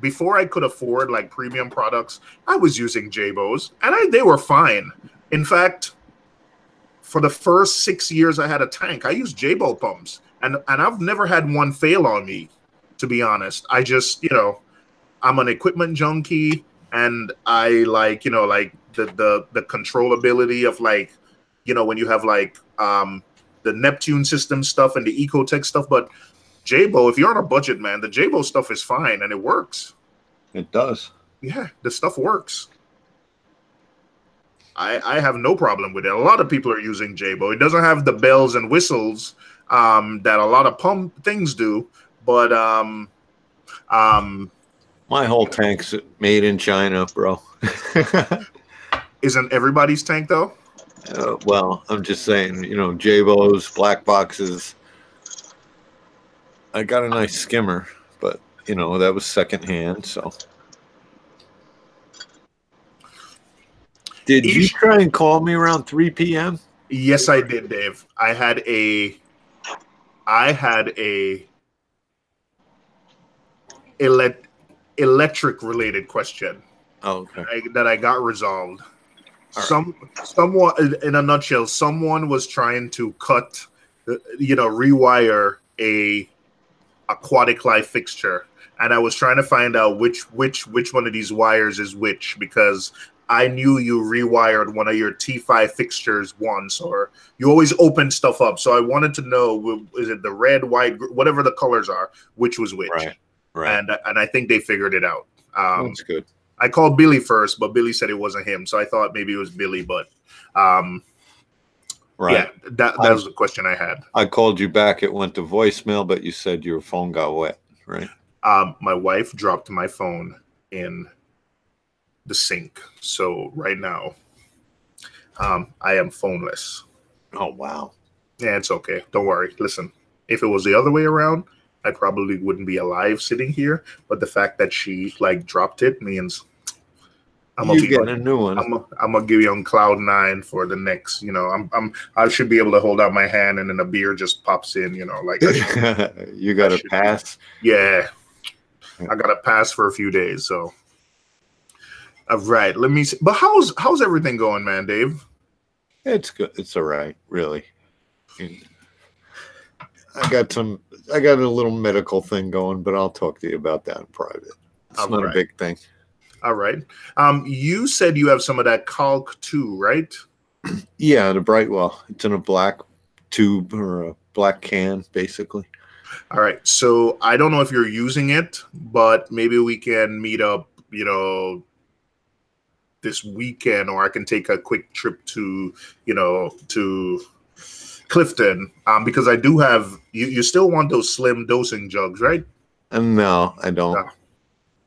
Before I could afford like premium products, I was using Jabos, and they were fine. In fact, for the first 6 years I had a tank, I used Jabo pumps, and I've never had one fail on me, to be honest. I just, I'm an equipment junkie, and I like, the controllability of when you have the Neptune system stuff and the Ecotech stuff. But Jabo, if you're on a budget, man, the Jabo stuff is fine and it works. It does. Yeah, the stuff works. I have no problem with it. A lot of people are using Jabo. It doesn't have the bells and whistles that a lot of pump things do, but my whole tank's made in China, bro. Isn't everybody's tank though? Well, I'm just saying, Jabos, black boxes. I got a nice skimmer, but that was secondhand. So, did you try and call me around 3 p.m.? Yes, I did, Dave. I had a electric related question. Oh, okay. That I got resolved. Someone, in a nutshell, someone was trying to rewire a aquatic life fixture, and I was trying to find out which one of these wires is which, because I knew you rewired one of your T5 fixtures once, or you always open stuff up. So I wanted to know, is it the red, white, whatever the colors are, which was which? Right. And I think they figured it out. That's good. I called Billy first, but Billy said it wasn't him, so I thought maybe it was Billy. But right. Yeah, that was the question I had. I called you back. It went to voicemail, but you said your phone got wet, right? My wife dropped my phone in the sink, so right now I am phoneless. Oh, wow. Yeah, it's okay. Don't worry. Listen, if it was the other way around, I probably wouldn't be alive sitting here. But the fact that she dropped it means I'm gonna be getting a new one. I'm gonna give you on cloud 9 for the next. I should be able to hold out my hand and then a beer just pops in. You got to pass. Yeah, I got to pass for a few days. So, right. Let me see. But how's everything going, man, Dave? It's good. It's all right, really. I got a little medical thing going, but I'll talk to you about that in private. It's not a big thing. All right. You said you have some of that Kalk too, right? Yeah, the Brightwell. It's in a black tube or a black can, basically. All right. So I don't know if you're using it, but maybe we can meet up, this weekend, or I can take a quick trip to, to Clifton, because I do have, you still want those slim dosing jugs, right? No, I don't. No.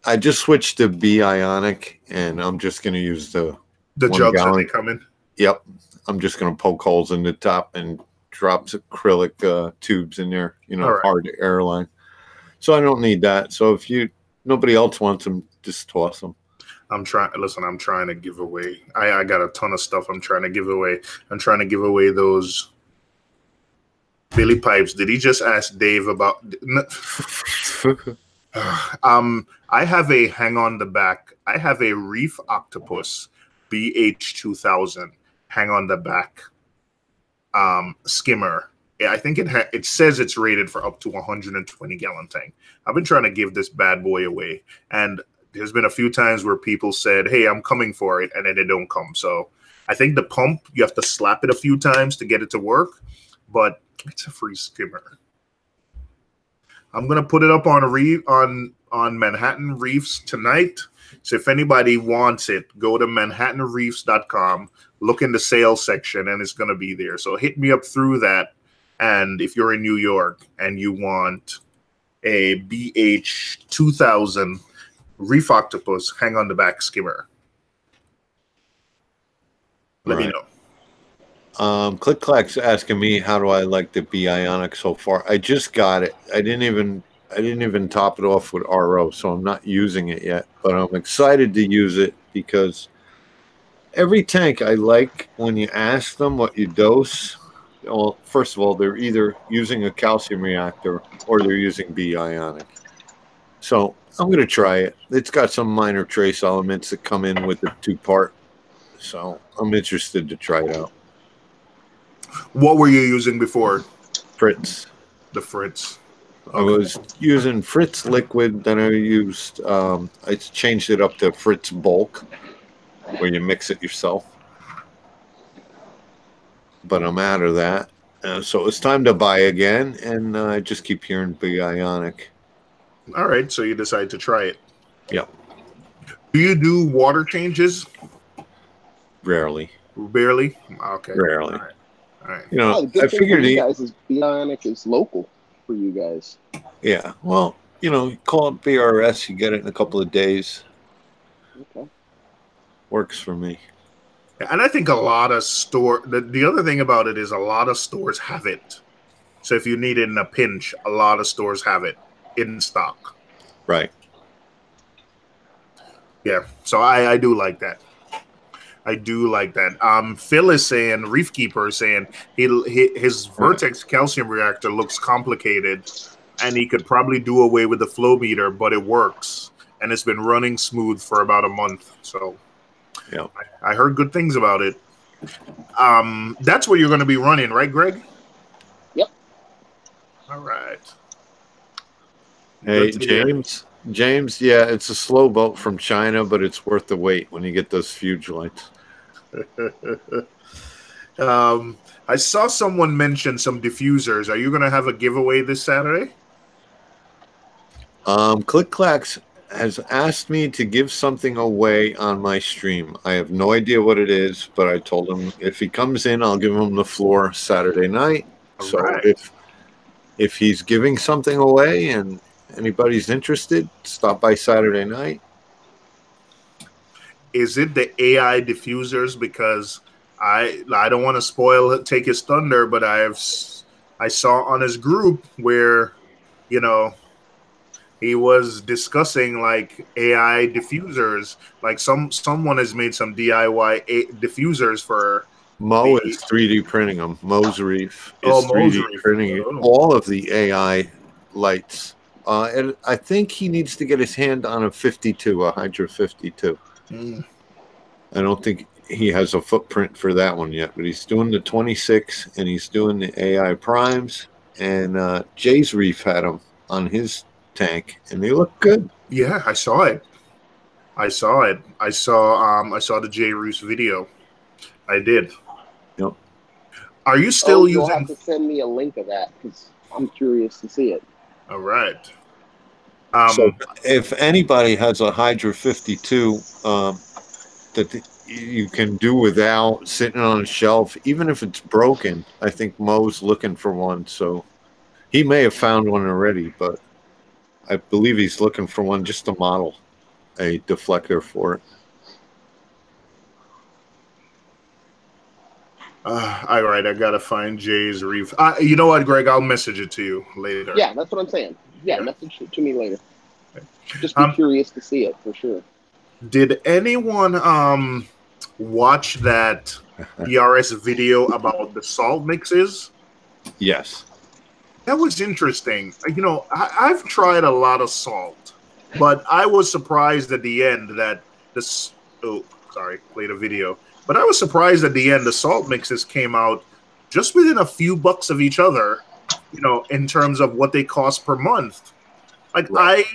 I just switched to B Ionic, and I'm just going to use the jugs gallon. that they come in. Yep. I'm just going to poke holes in the top and drop acrylic tubes in there, Right. hard airline. So I don't need that. So if nobody else wants them, just toss them. I'm trying to give away. I got a ton of stuff I'm trying to give away. I'm trying to give away those Billy Pipes. Did he just ask Dave about? I have a hang on the back. I have a Reef Octopus BH2000 hang on the back skimmer. I think it says it's rated for up to 120 gallon tank. I've been trying to give this bad boy away, and there's been a few times where people said, "Hey, I'm coming for it," and then they don't come. So I think the pump, you have to slap it a few times to get it to work, but it's a free skimmer. I'm gonna put it up on Manhattan Reefs tonight. So if anybody wants it, go to manhattanreefs.com, look in the sales section, and it's gonna be there. So hit me up through that. And if you're in New York and you want a BH2000 Reef Octopus hang on the back skimmer, let me know. Click-Clack's asking me how do I like the B Ionic so far. I just got it. I didn't even top it off with RO, so I'm not using it yet. But I'm excited to use it because every tank I like when you ask them what you dose. Well, first of all, they're either using a calcium reactor or they're using B Ionic. So I'm going to try it. It's got some minor trace elements that come in with the 2-part. So I'm interested to try it out. What were you using before? Fritz. The Fritz. Okay. I was using Fritz liquid. Then I used, I changed it up to Fritz bulk, where you mix it yourself. But I'm out of that. So it's time to buy again, and I just keep hearing B Ionic. All right, so you decide to try it. Yep. Do you do water changes? Rarely. Barely? Okay. Rarely. All right. I figured you guys is B Ionic is local for you guys. Yeah. Well, you call it BRS, you get it in a couple of days. Okay. Works for me. And I think a lot of the other thing about it is a lot of stores have it. So if you need it in a pinch, a lot of stores have it in stock. Right. Yeah. So I do like that. I do like that. Phil is saying, Reef Keeper is saying, his Vertex calcium reactor looks complicated, and he could probably do away with the flow meter, but it works, and it's been running smooth for about a month. So, yeah, I heard good things about it. That's what you're going to be running, right, Greg? Yep. All right. Hey, James. James, yeah, it's a slow boat from China, but it's worth the wait when you get those fuge lights. I saw someone mention some diffusers. Are you going to have a giveaway this Saturday? Click-Clacks has asked me to give something away on my stream. I have no idea what it is, but I told him if he comes in, I'll give him the floor Saturday night. All so right. if he's giving something away and anybody's interested, stop by Saturday night. Is it the AI diffusers? Because I don't want to take his thunder, but I saw on his group where, he was discussing like AI diffusers. Like someone has made some DIY diffusers for. Mo is 3D printing them. Mo's Reef is 3D printing all of the AI lights. And I think he needs to get his hand on a 52, a Hydra 52. I don't think he has a footprint for that one yet, but he's doing the 26 and he's doing the AI primes. And Jay's Reef had them on his tank, and they look good. Yeah, I saw it. I saw the Jay Reef's video. I did. Yep. Are you still using? You'll have to send me a link of that because I'm curious to see it. All right. So if anybody has a Hydra 52, that you can do without sitting on a shelf, even if it's broken. I think Mo's looking for one, so he may have found one already, but I believe he's looking for one just to model a deflector for it. All right, I gotta find Jay's Reef. You know what, Greg? I'll message it to you later. Yeah, that's what I'm saying. Yeah, message it to me later. Just be curious to see it for sure. Did anyone watch that BRS video about the salt mixes? Yes. That was interesting. You know, I've tried a lot of salt, but I was surprised at the end that this. Oh, sorry, played a video. But I was surprised at the end the salt mixes came out just within a few bucks of each other, you know, in terms of what they cost per month. Like right.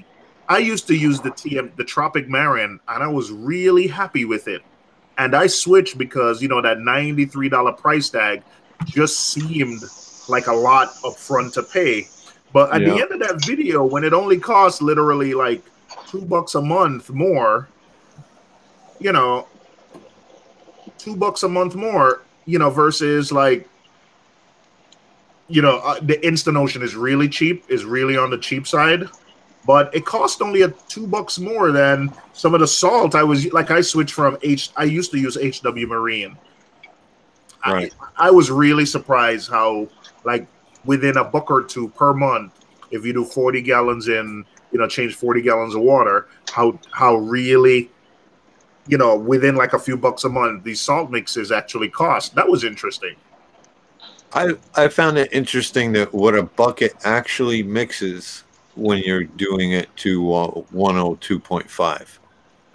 I used to use the Tropic Marin, and I was really happy with it. And I switched because, you know, that $93 price tag just seemed like a lot up front to pay. But at the end of that video, when it only costs literally like $2 a month more, you know, $2 a month more, you know, versus like, you know, the Instant Ocean is really cheap, is really on the cheap side, but it cost only $2 more than some of the salt. I switched from I used to use HW Marine. Right. I was really surprised how, like, within a buck or two per month, if you do 40 gallons in, you know, change 40 gallons of water, how really, you know, within like a few bucks a month, these salt mixes actually cost. That was interesting. I found it interesting that what a bucket actually mixes when you're doing it to 102.5.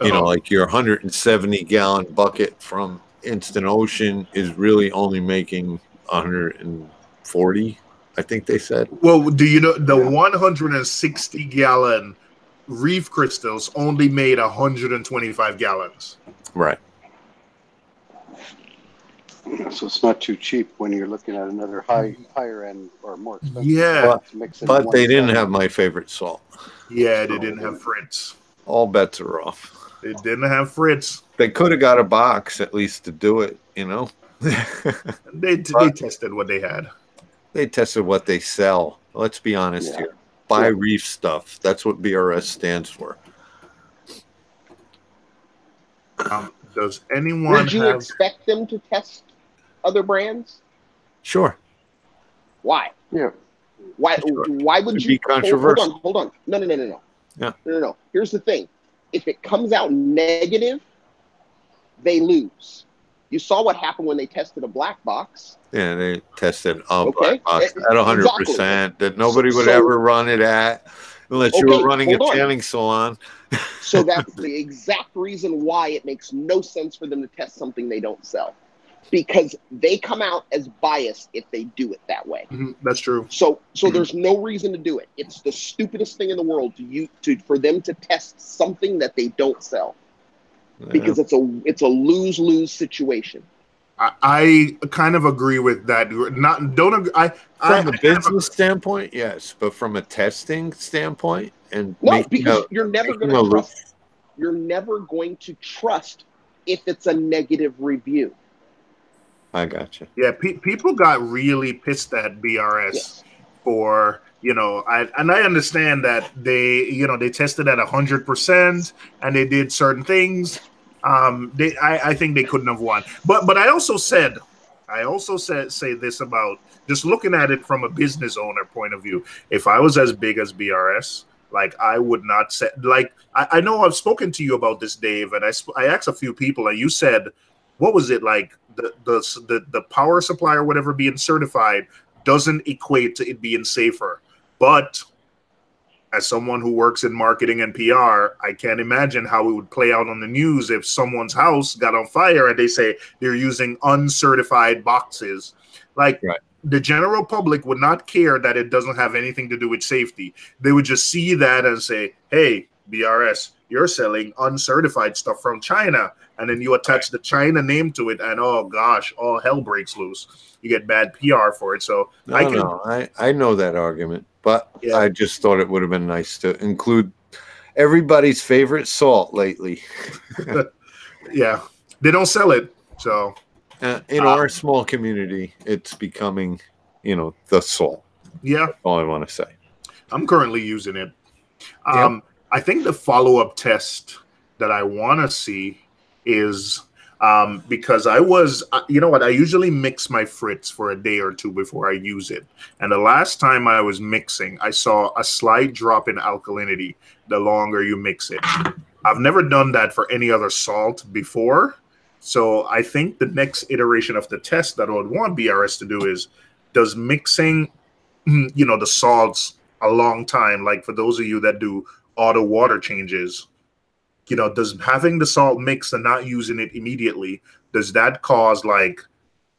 You know, like your 170-gallon bucket from Instant Ocean is really only making 140, I think they said. Well, do you know the 160-gallon Reef crystals only made 125 gallons. Right. So it's not too cheap when you're looking at another higher end or more expensive. Yeah. But they didn't have my favorite salt. Yeah, they didn't have Fritz. All bets are off. They didn't have Fritz. They could have got a box at least to do it, you know. They tested what they had. They tested what they sell. Let's be honest here. Buy Reef stuff. That's what BRS stands for. Does anyone Would you expect them to test other brands? Sure. Why? Yeah. Why? Sure. Why would It'd you? be controversial. Hold on. No. Yeah. No. Here's the thing. If it comes out negative, they lose. You saw what happened when they tested a black box. Yeah, they tested black box at 100% that nobody would ever run it at unless you were running a tanning salon. So that's the exact reason why it makes no sense for them to test something they don't sell. Because they come out as biased if they do it that way. Mm-hmm. That's true. So there's no reason to do it. It's the stupidest thing in the world for them to test something that they don't sell. Because it's a lose-lose situation. I kind of agree with that. From a business standpoint, yes, but from a testing standpoint, and no, because you're never going to trust. You're never going to trust if it's a negative review. I gotcha. Yeah, people got really pissed at BRS for, you know, I understand that they tested at 100% and they did certain things. I think they couldn't have won, but I also say this about just looking at it from a business owner point of view. If I was as big as BRS, like, I would not say, like, I know I've spoken to you about this, Dave, and I asked a few people, and you said, what was it, like the power supply or whatever being certified doesn't equate to it being safer. But as someone who works in marketing and PR, I can't imagine how it would play out on the news if someone's house got on fire and they say they're using uncertified boxes. Like, the general public would not care that it doesn't have anything to do with safety. They would just see that and say, hey, BRS, you're selling uncertified stuff from China. And then you attach the China name to it, and oh gosh, all hell breaks loose. You get bad PR for it. So I know that argument, but I just thought it would have been nice to include everybody's favorite salt lately. Yeah. They don't sell it, so in our small community, it's becoming, the salt. yeah. That's all I want to say. I'm currently using it. Yep. I think the follow-up test that I want to see is because you know what? I usually mix my Fritz for a day or two before I use it. And the last time I was mixing, I saw a slight drop in alkalinity the longer you mix it. I've never done that for any other salt before. So I think the next iteration of the test that I would want BRS to do is, does mixing, the salts a long time, like for those of you that do auto water changes, does having the salt mixed and not using it immediately, does that cause like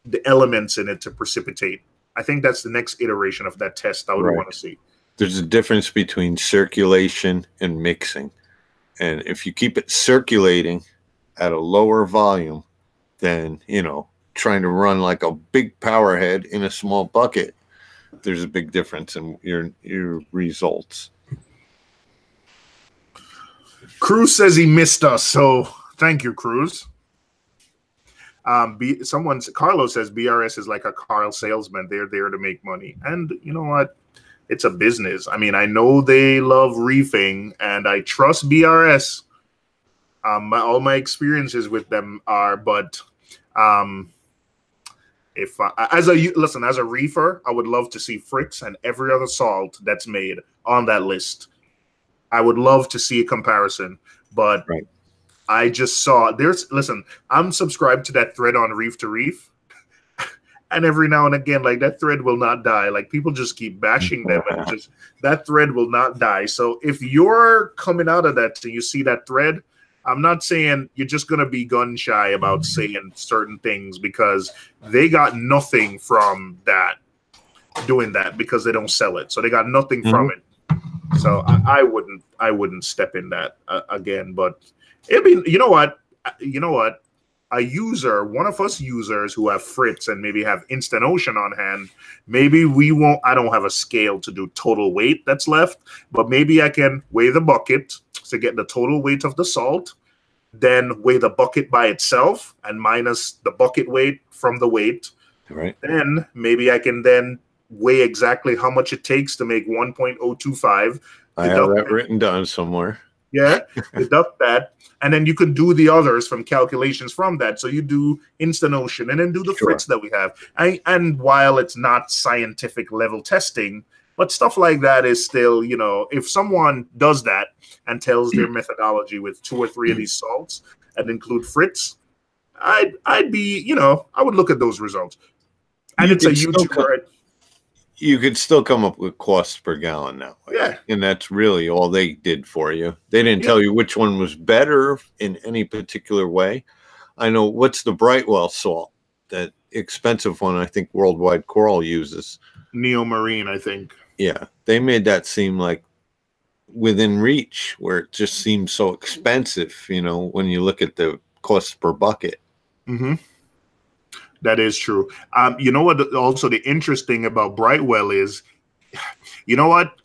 the elements in it to precipitate? I think that's the next iteration of that test I would want to see. There's a difference between circulation and mixing. And if you keep it circulating at a lower volume than, trying to run like a big power head in a small bucket, there's a big difference in your results. Cruz says he missed us, so thank you, Cruz. Carlos says BRS is like a car salesman. They're there to make money. And you know what? It's a business. I mean, I know they love reefing, and I trust BRS. All my experiences with them are, but as a reefer, I would love to see Fritz and every other salt that's made on that list. I would love to see a comparison, but I just saw I'm subscribed to that thread on Reef to Reef, and every now and again, like, that thread will not die. Like, people just keep bashing them, and that thread will not die. So if you're coming out of that and you see that thread, I'm not saying you're just going to be gun shy about saying certain things, because they got nothing from that, doing that, because they don't sell it. So they got nothing from it. So I wouldn't step in that again. But it'd be, you know what? One of us users who have Fritz and maybe have Instant Ocean on hand, maybe I don't have a scale to do total weight that's left, but maybe I can weigh the bucket to get the total weight of the salt, then weigh the bucket by itself and minus the bucket weight from the weight. Right. Then maybe I can then weigh exactly how much it takes to make 1.025. I have that written down somewhere. Yeah, deduct that. And then you can do the others from calculations from that. So you do Instant Ocean and then do the Fritz that we have. And while it's not scientific level testing, but stuff like that is still, if someone does that and tells their methodology with 2 or 3 of these salts and include Fritz, I'd be, I would look at those results. And it's a YouTuber. You could still come up with costs per gallon now. Yeah. And that's really all they did for you. They didn't tell you which one was better in any particular way. I know, what's the Brightwell salt? That expensive one, I think Worldwide Coral uses. Neomarine, I think. Yeah. They made that seem like within reach, where it just seems so expensive, when you look at the cost per bucket. Mm-hmm. That is true. You know what? Also, the interesting about Brightwell is,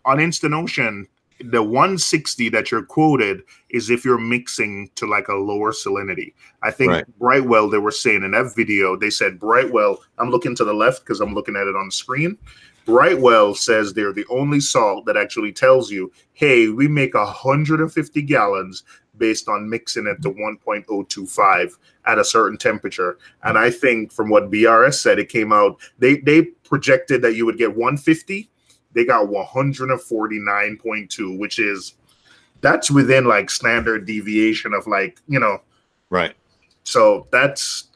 on Instant Ocean, the 160 that you're quoted is if you're mixing to like a lower salinity. I think Brightwell, they were saying in that video, they said Brightwell, I'm looking to the left because I'm looking at it on the screen. Brightwell says they're the only salt that actually tells you, hey, we make 150 gallons based on mixing it to 1.025 at a certain temperature. And I think from what BRS said, it came out, they projected that you would get 150. They got 149.2, which that's within like standard deviation of like, Right. So that's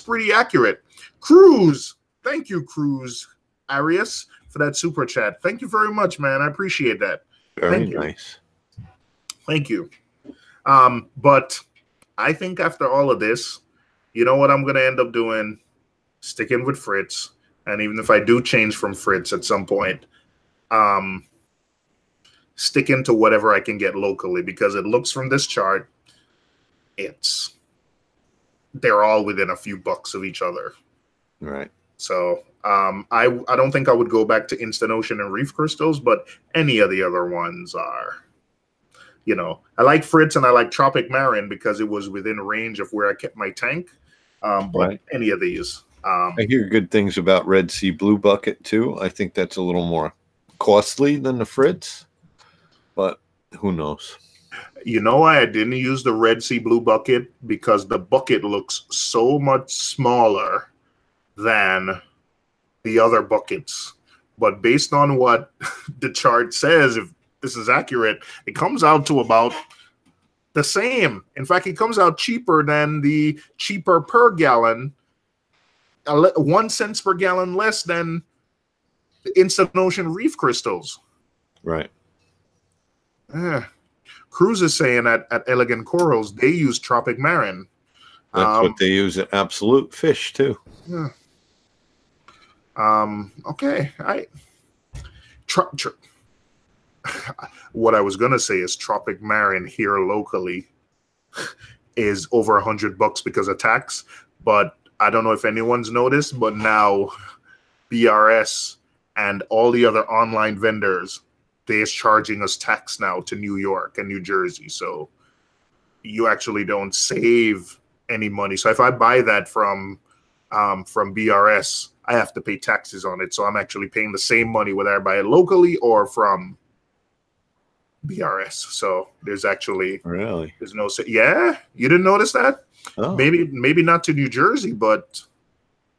pretty accurate. Cruz, thank you, Cruz Arias, for that super chat. Thank you very much, man. I appreciate that. Very nice. Thank you. But I think after all of this, you know what I'm going to end up doing? Sticking with Fritz. And even if I do change from Fritz at some point, sticking to whatever I can get locally, because it looks from this chart, they're all within a few bucks of each other. Right. So I don't think I would go back to Instant Ocean and Reef Crystals, but any of the other ones are you know, I like Fritz and I like Tropic Marin because it was within range of where I kept my tank. But Right. any of these. I hear good things about Red Sea Blue Bucket too. I think that's a little more costly than the Fritz, but who knows? You know why I didn't use the Red Sea Blue Bucket? Because the bucket looks so much smaller than the other buckets. But based on what the chart says, if this is accurate, it comes out to about the same. In fact, it comes out cheaper than the cheaper per gallon, 1 cent per gallon less than the Instant Ocean Reef crystals. Right. Cruz is saying at Elegant Corals, they use Tropic Marin. That's what they use at Absolute Fish too. Yeah. Okay. What I was gonna say is Tropic Marin here locally is over $100 because of tax. But I don't know if anyone's noticed, but now BRS and all the other online vendors, they're charging us tax now to New York and New Jersey. So you actually don't save any money. So if I buy that from BRS, I have to pay taxes on it. So I'm actually paying the same money whether I buy it locally or from BRS. So there's no yeah, you didn't notice that? Oh. Maybe not to New Jersey, but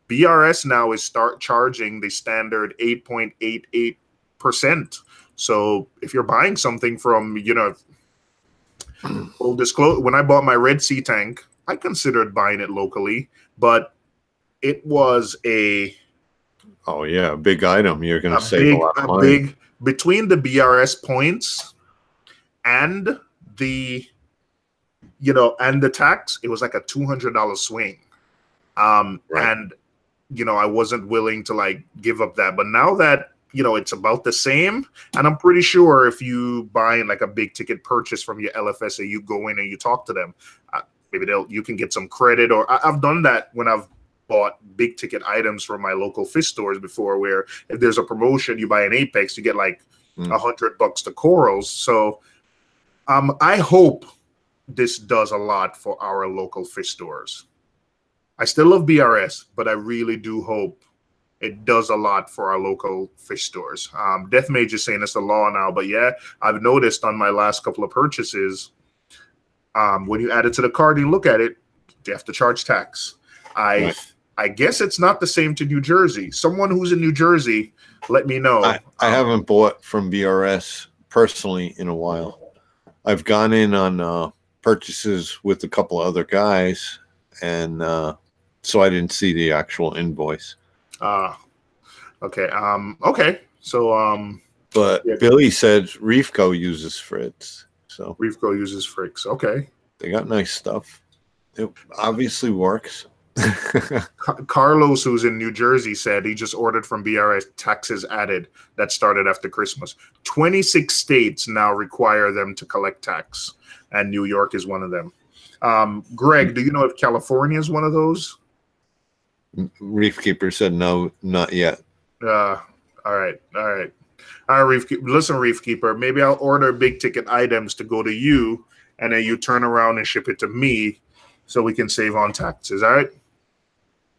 BRS now is start charging the standard 8.88%. So if you're buying something from, you know, full disclose, when I bought my Red Sea tank, I considered buying it locally, but it was a big item. You're going to save a lot of money. Between the BRS points and the, you know, and the tax, it was like a $200 swing. Right. And, you know, I wasn't willing to like give up that. But now that, you know, it's about the same, and I'm pretty sure if you buy like a big ticket purchase from your LFSA, you go in and you talk to them, maybe you can get some credit. Or I've done that when I've bought big ticket items from my local fish stores before, where if there's a promotion, you buy an Apex, you get like $100 to corals. So I hope this does a lot for our local fish stores. I still love BRS, but I really do hope it does a lot for our local fish stores. Death Mage is saying it's the law now, but yeah, I've noticed on my last couple of purchases, when you add it to the cart and look at it, you have to charge tax. I guess it's not the same to New Jersey. Someone who's in New Jersey, let me know. I haven't bought from BRS personally in a while. I've gone in on purchases with a couple of other guys, and so I didn't see the actual invoice. Okay. Okay. So but yeah, Billy said Reefco uses Fritz. So Reefco uses Fritz. Okay. They got nice stuff. It obviously works. Carlos, who's in New Jersey, said he just ordered from BRS, taxes added. That started after Christmas. 26 states now require them to collect tax, and New York is one of them. Greg, do you know if California is one of those? Reef Keeper said no, not yet. All right. Reef Keeper. Listen, Reef Keeper, maybe I'll order big ticket items to go to you, and then you turn around and ship it to me, so we can save on taxes. All right.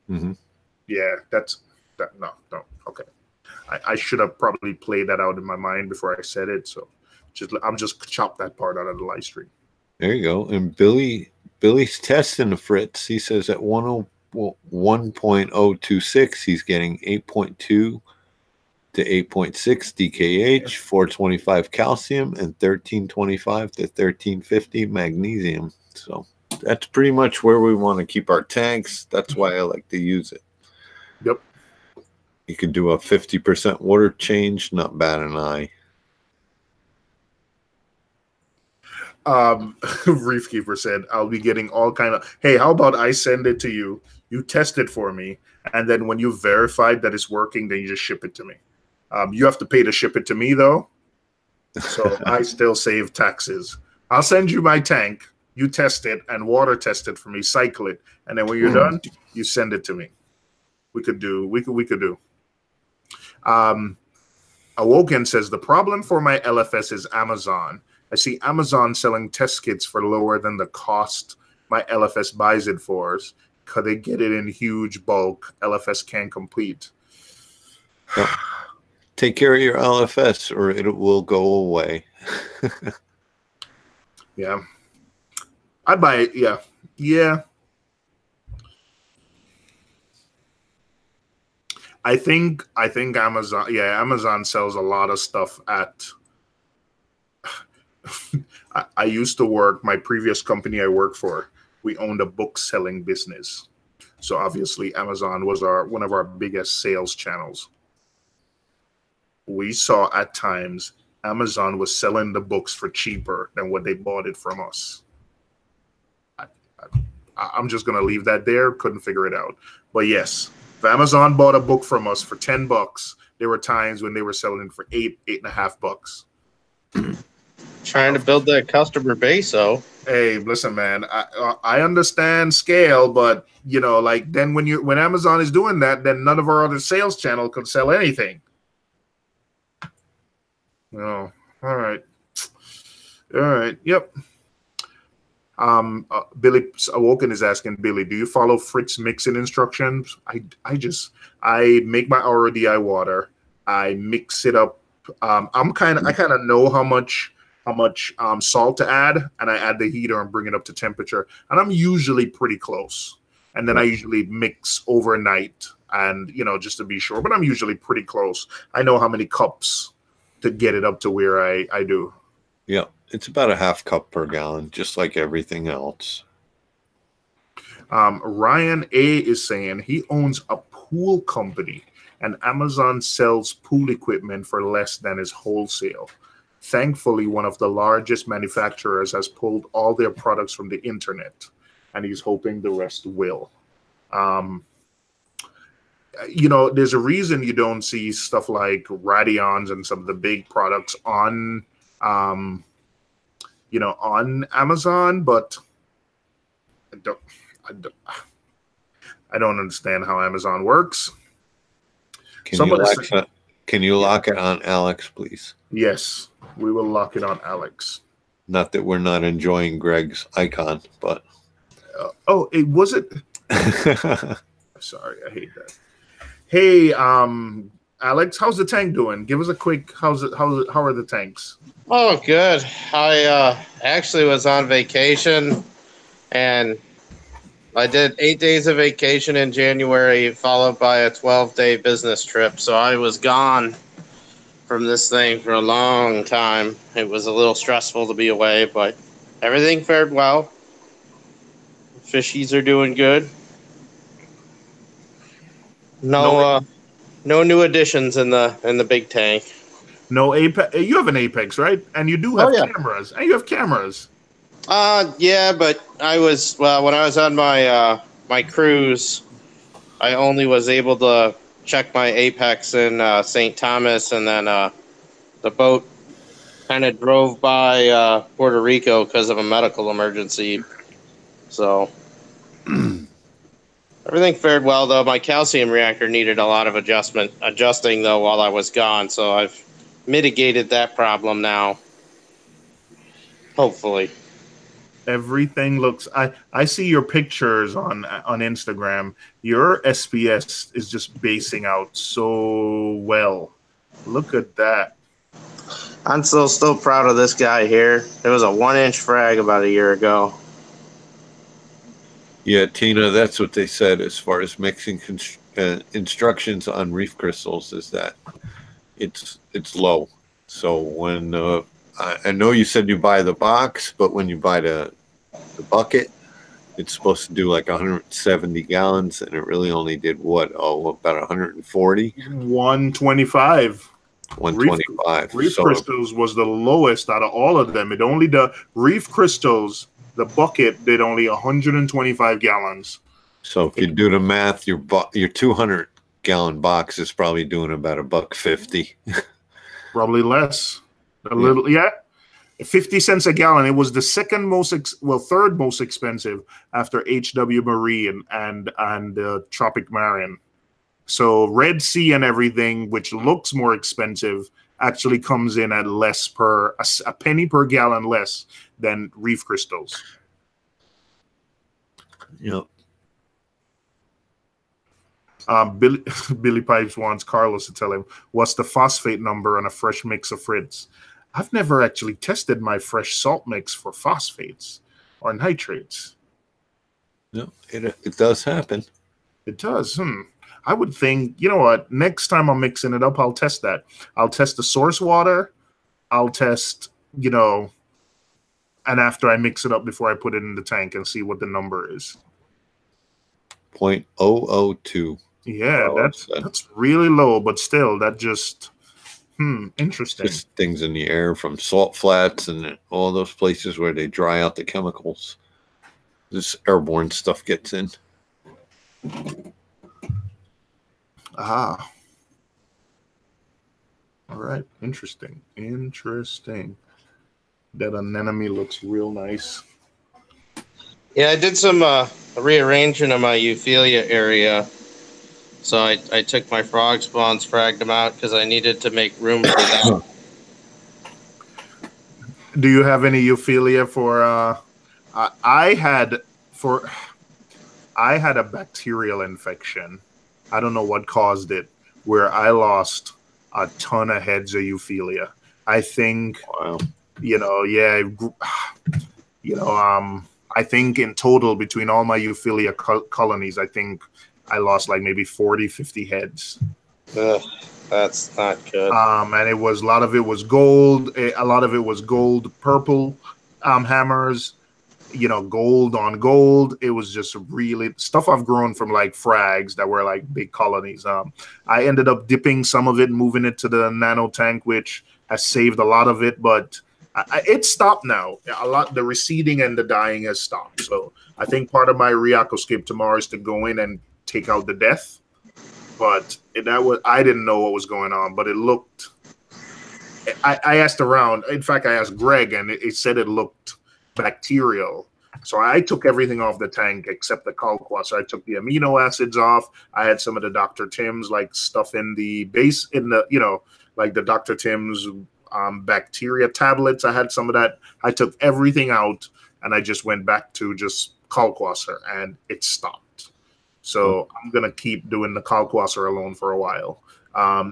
Mm-hmm. Yeah, no. Okay, I should have probably played that out in my mind before I said it. So I'm just chop that part out of the live stream. There you go. And Billy's testing the Fritz. He says at 1.026, he's getting 8.2 to 8.6 DKH, 425 calcium, and 1325 to 1350 magnesium. So that's pretty much where we want to keep our tanks. That's why I like to use it. Yep. You could do a 50% water change, not bat an eye. Reef Keeper said, I'll be getting all kind of, hey, how about I send it to you, you test it for me, and then when you verified that it's working, then you just ship it to me. You have to pay to ship it to me, though, so I still save taxes. I'll send you my tank, you test it, and water test it for me, cycle it, and then when you're done, you send it to me. We could do. Awoken says, the problem for my LFS is Amazon. I see Amazon selling test kits for lower than the cost my LFS buys it for. Could they get it in huge bulk? LFS can't compete. Yep. Take care of your LFS or it will go away. Yeah. I'd buy it. Yeah. Yeah. I think Amazon, Amazon sells a lot of stuff at I used to work, my previous company I worked for, we owned a book selling business. So obviously Amazon was one of our biggest sales channels. We saw at times Amazon was selling the books for cheaper than what they bought it from us. I'm just going to leave that there. Couldn't figure it out. But yes, if Amazon bought a book from us for $10, there were times when they were selling it for $8.50. Trying to build that customer base, though. Hey, listen, man. I understand scale, but you know, like then when Amazon is doing that, then none of our other sales channel could sell anything. Oh, all right, yep. Billy Awoken is asking Billy, do you follow Fritz mixing instructions? I make my RODI water. I mix it up. I kind of know how much salt to add, and I add the heater and bring it up to temperature, and I'm usually pretty close. And then I usually mix overnight, and you know, just to be sure. But I'm usually pretty close. I know how many cups to get it up to where I do. Yeah, it's about a half cup per gallon, just like everything else. Ryan A is saying he owns a pool company, and Amazon sells pool equipment for less than his wholesale. Thankfully, one of the largest manufacturers has pulled all their products from the internet, and he's hoping the rest will. You know, there's a reason you don't see stuff like Radions and some of the big products on, you know, on Amazon, but I don't understand how Amazon works. Can you lock it on Alex, please? Yes, we will lock it on Alex. Not that we're not enjoying Greg's icon, but it was it. Sorry, I hate that. Hey, Alex, how's the tank doing? Give us a quick. How are the tanks? Oh, good. I actually was on vacation, and I did 8 days of vacation in January, followed by a 12-day business trip. So I was gone from this thing for a long time. It was a little stressful to be away, but everything fared well. Fishies are doing good. No new additions in the big tank. No Apex. You have an Apex, right? And you do have cameras. And you have cameras. Yeah, but when I was on my cruise, I only was able to check my Apex in St. Thomas, and then the boat kind of drove by Puerto Rico because of a medical emergency. So everything fared well, though. My calcium reactor needed a lot of adjusting though while I was gone. So I've mitigated that problem now. Hopefully. Everything looks. I see your pictures on Instagram. Your SPS is just basing out so well. Look at that. I'm still proud of this guy here. It was a 1-inch frag about a year ago. Yeah, Tina, that's what they said as far as mixing instructions on reef crystals is that it's low. So when I know you said you buy the box, but when you buy the bucket, it's supposed to do like 170 gallons, and it really only did what? Oh, about 140? 125. 125. Reef crystals was the lowest out of all of them. The Reef crystals, the bucket did only 125 gallons. So if you do the math, your 200-gallon box is probably doing about $1.50. Probably less. Little, 50 cents a gallon. It was the third most expensive after HW Marine and Tropic Marine. So Red Sea and everything, which looks more expensive actually comes in at less per a penny per gallon less than Reef crystals. Yep. Billy, Billy Pipes wants Carlos to tell him what's the phosphate number on a fresh mix of Fritz. I've never actually tested my fresh salt mix for phosphates or nitrates. No, it does happen. It does. I would think, you know what? Next time I'm mixing it up, I'll test that. I'll test the source water. I'll test, and after I mix it up before I put it in the tank and see what the number is. 0.002. Yeah, that's really low, but still, that just interesting. Just things in the air from salt flats and all those places where they dry out the chemicals. This airborne stuff gets in. All right, interesting. That anemone looks real nice. Yeah, I did some rearranging of my Euphilia area. So I took my frog spawns, fragged them out because I needed to make room for that. Do you have any Euphilia for? I had a bacterial infection. I don't know what caused it, where I lost a ton of heads of Euphilia. I think, wow. I think in total between all my Euphilia colonies, I think I lost like maybe 40, 50 heads. Ugh, that's not good. And it was a lot of it was gold. A lot of it was gold, purple hammers. Gold on gold. It was just really stuff I've grown from like frags that were like big colonies. I ended up dipping some of it, moving it to the nano tank, which has saved a lot of it, but it stopped now. The receding and the dying has stopped. So I think part of my reaquascape tomorrow is to go in and take out the death. But I didn't know what was going on, but it looked. I asked around. In fact, I asked Greg, and it said it looked bacterial. So I took everything off the tank except the Kalkwasser. I took the amino acids off. I had some of the Dr. Tim's like stuff in the base like the Dr. Tim's bacteria tablets. I had some of that. I took everything out and I just went back to just Kalkwasser and it stopped. So I'm going to keep doing the Kalkwasser alone for a while.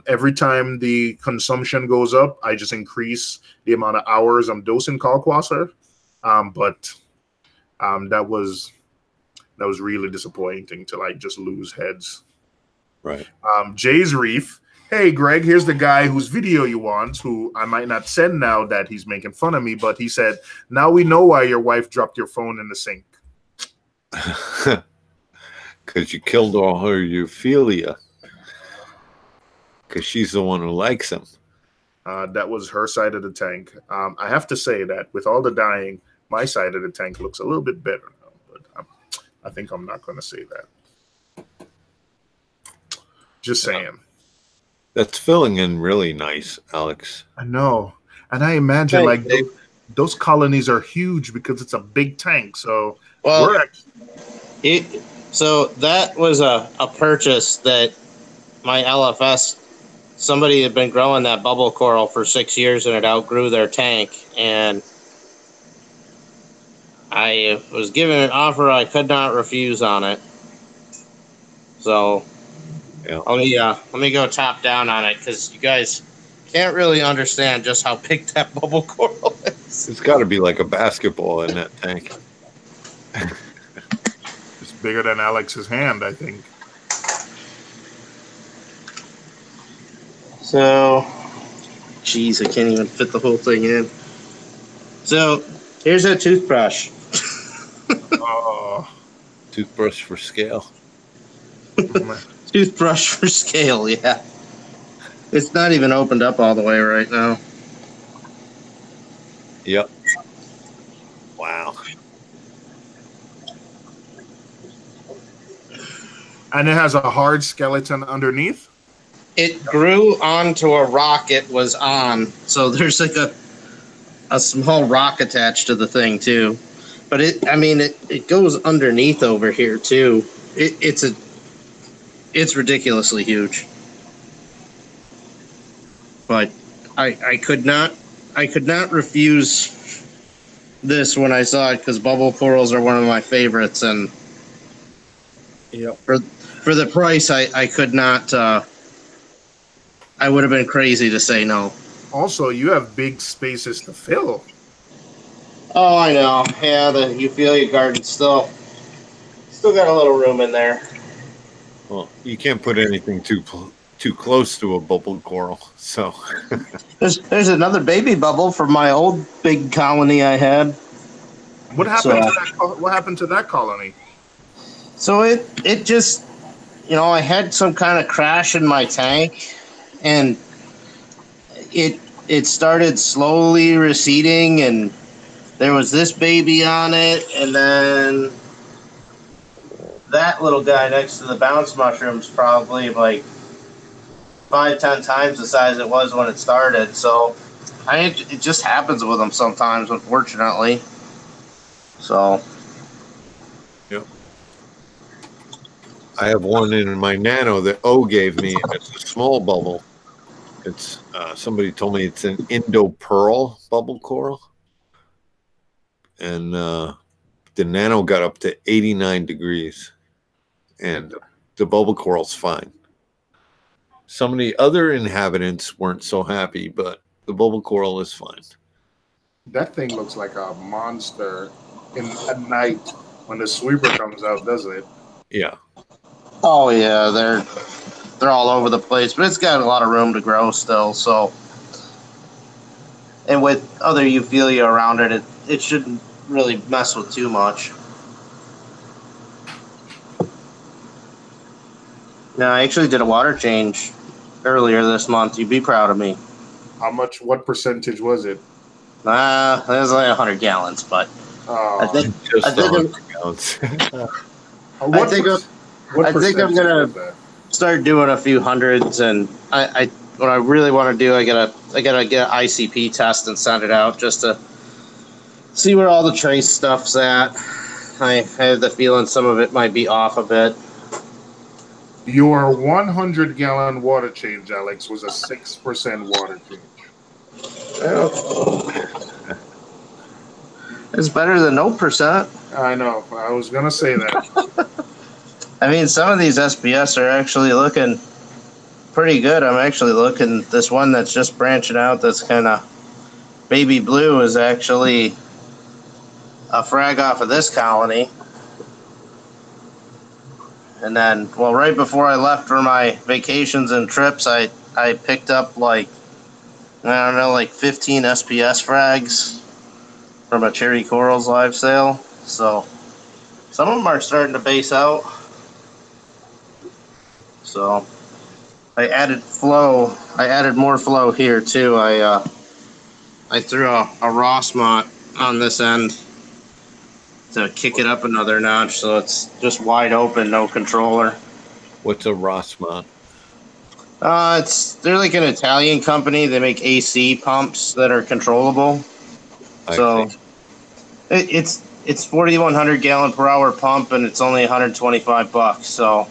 Every time the consumption goes up, I just increase the amount of hours I'm dosing Kalkwasser. But that was really disappointing to like just lose heads. Right. Jay's Reef. Hey, Greg, here's the guy whose video you want, who I might not send now that he's making fun of me, but he said, now we know why your wife dropped your phone in the sink. Because you killed all her Euphilia. Because she's the one who likes them. That was her side of the tank. I have to say that with all the dying, my side of the tank looks a little bit better now, but I think I'm not going to say that. Just saying. That's filling in really nice, Alex. I know. And I imagine those colonies are huge because it's a big tank. So so that was a purchase that my LFS, somebody had been growing that bubble coral for 6 years and it outgrew their tank. And I was given an offer I could not refuse on it. So yeah. Let me go top down on it because you guys can't really understand just how big that bubble coral is. It's got to be like a basketball in that tank. It's bigger than Alex's hand, I think. So, geez, I can't even fit the whole thing in. So, here's a toothbrush. Oh. Toothbrush for scale. Toothbrush for scale, yeah. It's not even opened up all the way right now. Yep. Wow. And it has a hard skeleton underneath? It grew onto a rock it was on. So there's like a small rock attached to the thing too. But it goes underneath over here too. It's ridiculously huge. But I could not refuse this when I saw it because bubble corals are one of my favorites, and for the price, I could not. I would have been crazy to say no. Also, you have big spaces to fill. Oh, I know. Yeah, the Euphilia garden still got a little room in there. Well, you can't put anything too close to a bubble coral. So there's another baby bubble from my old big colony I had. What happened to that? What happened to that colony? So it just, I had some kind of crash in my tank, and it started slowly receding, and there was this baby on it, and then that little guy next to the bounce mushrooms probably like 5-10 times the size it was when it started. So it just happens with them sometimes, unfortunately. So yep. I have one in my nano that O gave me. It's a small bubble. It's somebody told me it's an Indo-Pearl bubble coral, and the nano got up to 89 degrees, and the bubble coral's fine. Some of the other inhabitants weren't so happy, but the bubble coral is fine. That thing looks like a monster at night when the sweeper comes out, doesn't it? Yeah. Oh yeah, they're all over the place, but it's got a lot of room to grow still. So, and with other Euphilia around it, it shouldn't really mess with too much. Now, I actually did a water change earlier this month. You'd be proud of me. How much? What percentage was it? It was like 100 gallons, but I think I'm gonna start doing a few hundreds, and what I really want to do, I gotta get an ICP test and send it out just to see where all the trace stuff's at. I have the feeling some of it might be off a bit. Your 100-gallon water change, Alex, was a 6% water change. Well, it's better than 0%. I know. I was gonna say that. I mean, some of these SPS are actually looking pretty good. I'm actually looking, this one that's just branching out that's kind of baby blue is actually a frag off of this colony. And then, well, right before I left for my vacations and trips, I picked up like 15 SPS frags from a Cherry Corals live sale. So some of them are starting to base out. So I added flow. I added more flow here too. I threw a Rossmont on this end to kick it up another notch, so it's just wide open, no controller. What's a Rossmont? They're like an Italian company. They make AC pumps that are controllable. It's 4,100 gallon per hour pump, and it's only $125. So.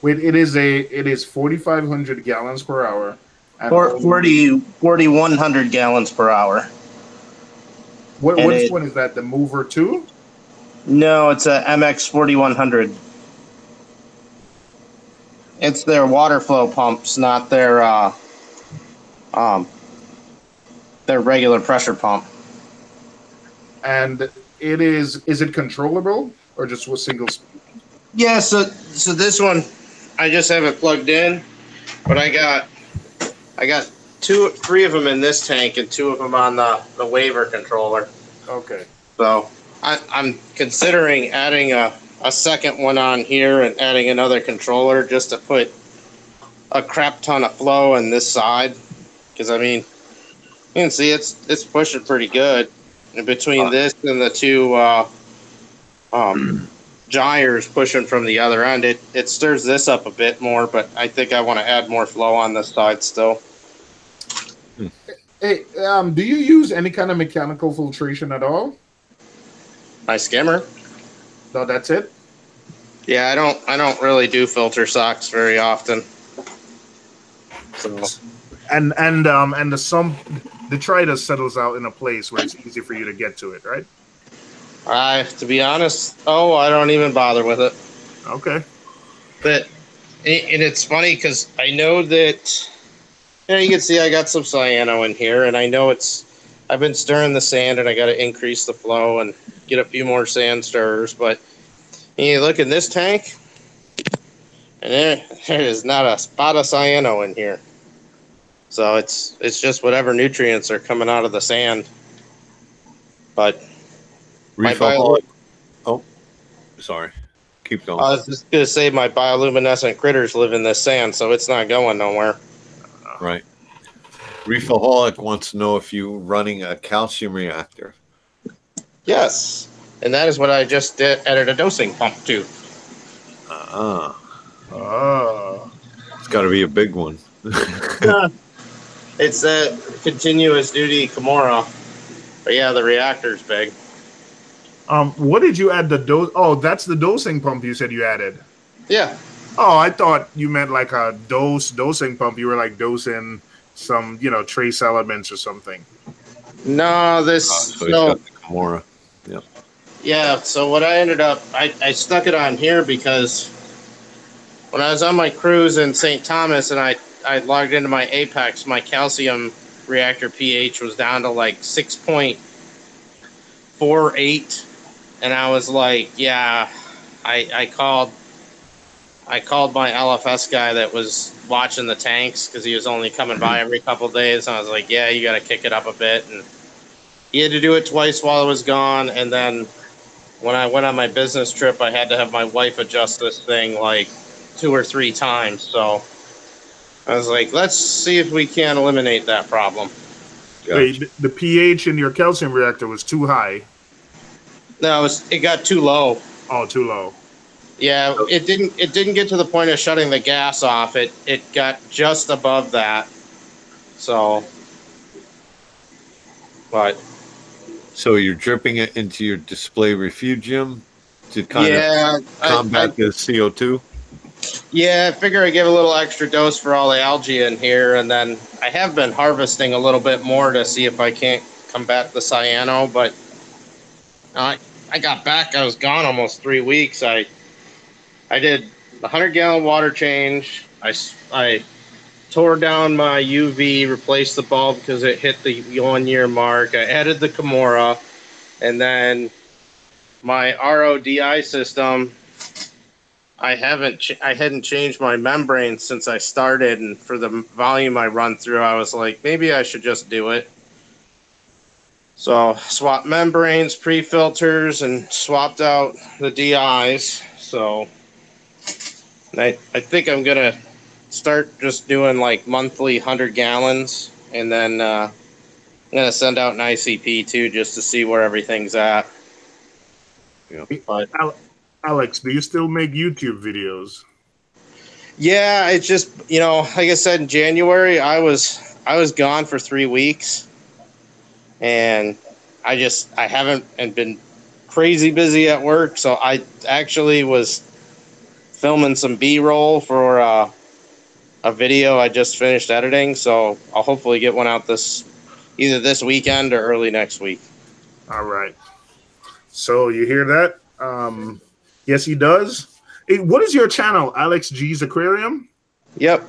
Wait, it is 4,500 gallons per hour. And 4,100 gallons per hour. Which one is that? The Mover 2? No, it's a MX 4100. It's their water flow pumps, not their regular pressure pump. And is it controllable or just with single speed? Yeah, so this one, I just have it plugged in, but I got 3 of them in this tank and 2 of them on the waiver controller. Okay. So I'm considering adding a second one on here and adding another controller just to put a crap ton of flow on this side. Because, I mean, you can see it's pushing pretty good. And between this and the 2 gyres pushing from the other end, it stirs this up a bit more, but I think I want to add more flow on this side still. Hey, do you use any kind of mechanical filtration at all? My skimmer? No, that's it? Yeah, I don't really do filter socks very often. So and the sump, the detritus settles out in a place where it's easy for you to get to it, right? To be honest, I don't even bother with it. Okay. But and it's funny because I know that you can see I got some cyano in here, and I know I've been stirring the sand, and I got to increase the flow and get a few more sand stirrers. But you look in this tank, and there is not a spot of cyano in here. So it's just whatever nutrients are coming out of the sand. But Reefaholic. Oh, sorry. Keep going. I was just gonna say my bioluminescent critters live in this sand, so it's not going nowhere. Right. Reefaholic wants to know if you're running a calcium reactor. Yes, and that is what I just added a dosing pump to. It's got to be a big one. It's a continuous duty Kimura. But yeah, the reactor's big. What did you add the dose? Oh, that's the dosing pump you said you added. Yeah. Oh, I thought you meant like a dosing pump. You were like dosing some, trace elements or something. No, So he's got the Kimura. Yeah. Yeah, so what I ended up, I stuck it on here because when I was on my cruise in St. Thomas and I logged into my Apex, my calcium reactor pH was down to like 6.48, and I was like, yeah, I called my LFS guy that was watching the tanks because he was only coming by every couple of days, and I was like, yeah, you got to kick it up a bit, and he had to do it twice while I was gone, and then when I went on my business trip, I had to have my wife adjust this thing like 2 or 3 times, so I was like, let's see if we can eliminate that problem. Gotcha. Wait, the pH in your calcium reactor was too high. No, it got too low. Oh, too low. Yeah, it didn't get to the point of shutting the gas off. It got just above that. So, but So you're dripping it into your display refugium to kind of combat the CO2? Yeah, I figure I give a little extra dose for all the algae in here, and then I have been harvesting a little bit more to see if I can't combat the cyano, but I got back. I was gone almost 3 weeks. I did a 100-gallon water change. I tore down my UV, replaced the bulb because it hit the 1-year mark. I added the Kimura, and then my RODI system, I hadn't changed my membrane since I started, and for the volume I run through, I was like, maybe I should just do it. So swapped membranes, pre-filters, and swapped out the DIs. So I think I'm gonna start just doing like monthly 100 gallons, and then I'm gonna send out an ICP too, just to see where everything's at. Yeah. But Alex, do you still make YouTube videos? yeah, it's just, like I said, in January I was gone for 3 weeks, and I haven't been crazy busy at work, so I actually was filming some B-roll for a video I just finished editing, so I'll hopefully get one out either this weekend or early next week. All right. So you hear that? Yes, he does. Hey, what is your channel? Alex G's Aquarium? Yep.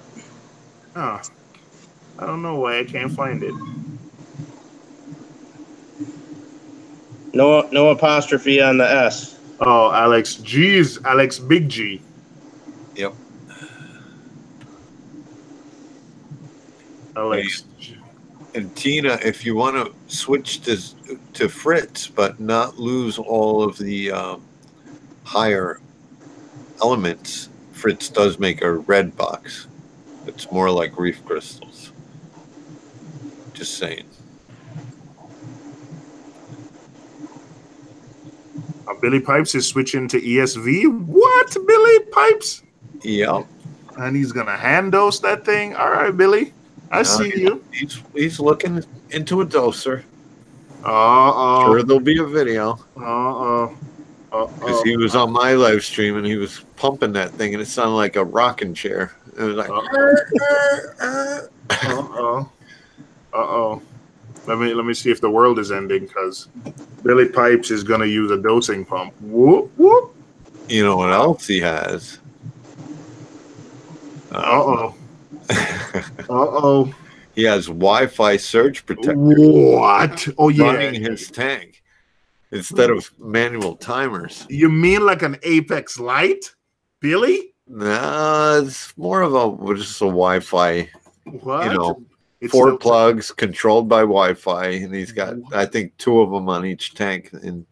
Oh, I don't know why I can't find it. No apostrophe on the S. Oh, Alex G's Alex Big G. Yep. Alex. And Tina, if you want to switch to Fritz, but not lose all of the higher elements, Fritz does make a red box. It's more like reef crystals. Just saying. Billy Pipes is switching to ESV. What, Billy Pipes? Yeah. And he's gonna hand dose that thing. All right, Billy. I see you. He's looking into a doser. Uh-oh. Sure, there'll be a video. Uh-oh. Because he was on my live stream and he was pumping that thing and it sounded like a rocking chair. It was like, Uh-oh. Uh-oh. Let me see if the world is ending, because Billy Pipes is gonna use a dosing pump. Whoop whoop. You know what else he has? Uh-oh. Uh-oh. He has Wi-Fi surge protector What? Oh yeah. running his tank instead of manual timers. You mean like an Apex Light, Billy? No, it's more of just a Wi-Fi. What? You know, It's four still- plugs controlled by Wi-Fi, and he's got, I think, 2 of them on each tank, and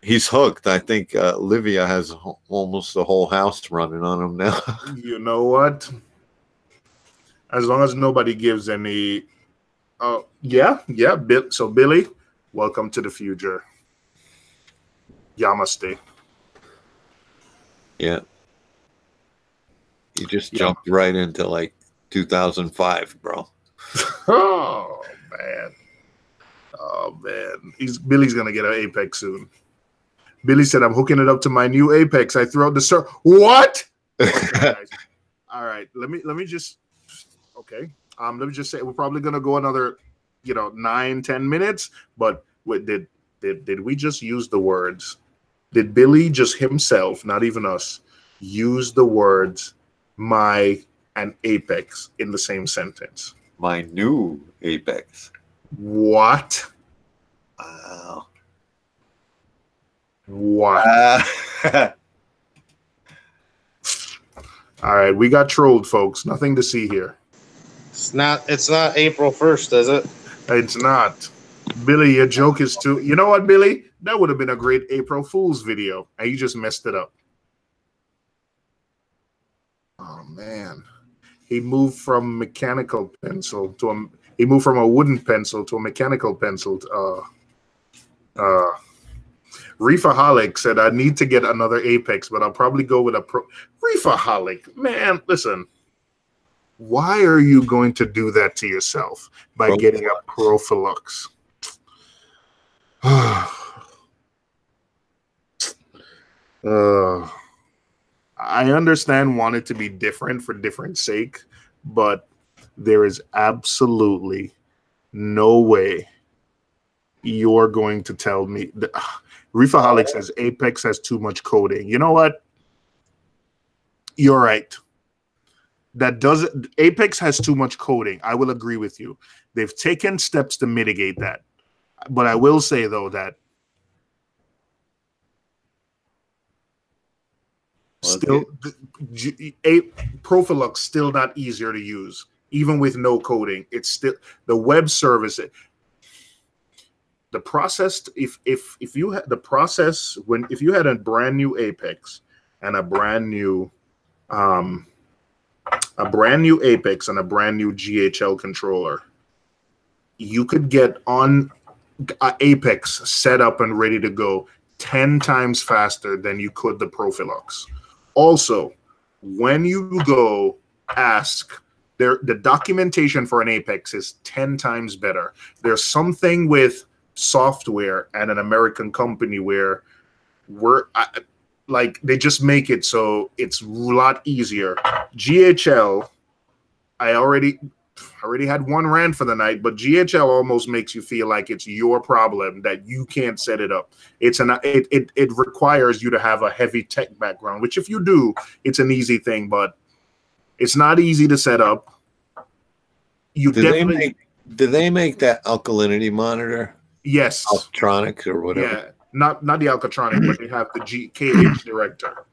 he's hooked. I think Livia has almost the whole house running on him now. You know what? As long as nobody gives any. Yeah. So Billy, welcome to the future. Yamaste. Yeah. You just jumped right into like 2005, bro. Oh man. Billy's gonna get an Apex soon. Billy said, "I'm hooking it up to my new Apex. I threw out the What? Okay, all right. Let me just. Okay. Let me just say we're probably gonna go another, 9-10 minutes. But did we just use the words? Did Billy just himself, not even us, use the words "my" and "Apex" in the same sentence? My new Apex. What? Wow. What? All right, we got trolled, folks. Nothing to see here. It's not April 1st, is it? It's not. Billy, your joke is too. You know what, Billy? That would have been a great April Fool's video, and you just messed it up. Oh man, he moved from mechanical pencil to a. He moved from a wooden pencil to a mechanical pencil. Reefaholic said, "I need to get another Apex, but I'll probably go with a Pro." Reefaholic, man, listen. Why are you going to do that to yourself by getting a Profilux? I understand wanting to be different for different sake, but there is absolutely no way you're going to tell me that Reefaholic says Apex has too much coding. You know what? You're right. Apex has too much coding. I will agree with you. They've taken steps to mitigate that. But I will say though that still Profilux still not easier to use, even with no coding. It's still the web service. The process, if you had the process if you had a brand new Apex and a brand new Apex and a brand new GHL controller, you could get on Apex set up and ready to go 10 times faster than you could the Profilux. Also, when you go ask, the documentation for an Apex is 10 times better. There's something with software and an American company where they just make it so it's a lot easier. GHL, I already had one rant for the night, but GHL almost makes you feel like it's your problem that you can't set it up. It requires you to have a heavy tech background, which if you do, it's an easy thing, but it's not easy to set up. Do they make that alkalinity monitor? Yes. Altronic or whatever. Yeah. Not the Alcatronic, but they have the KH Director.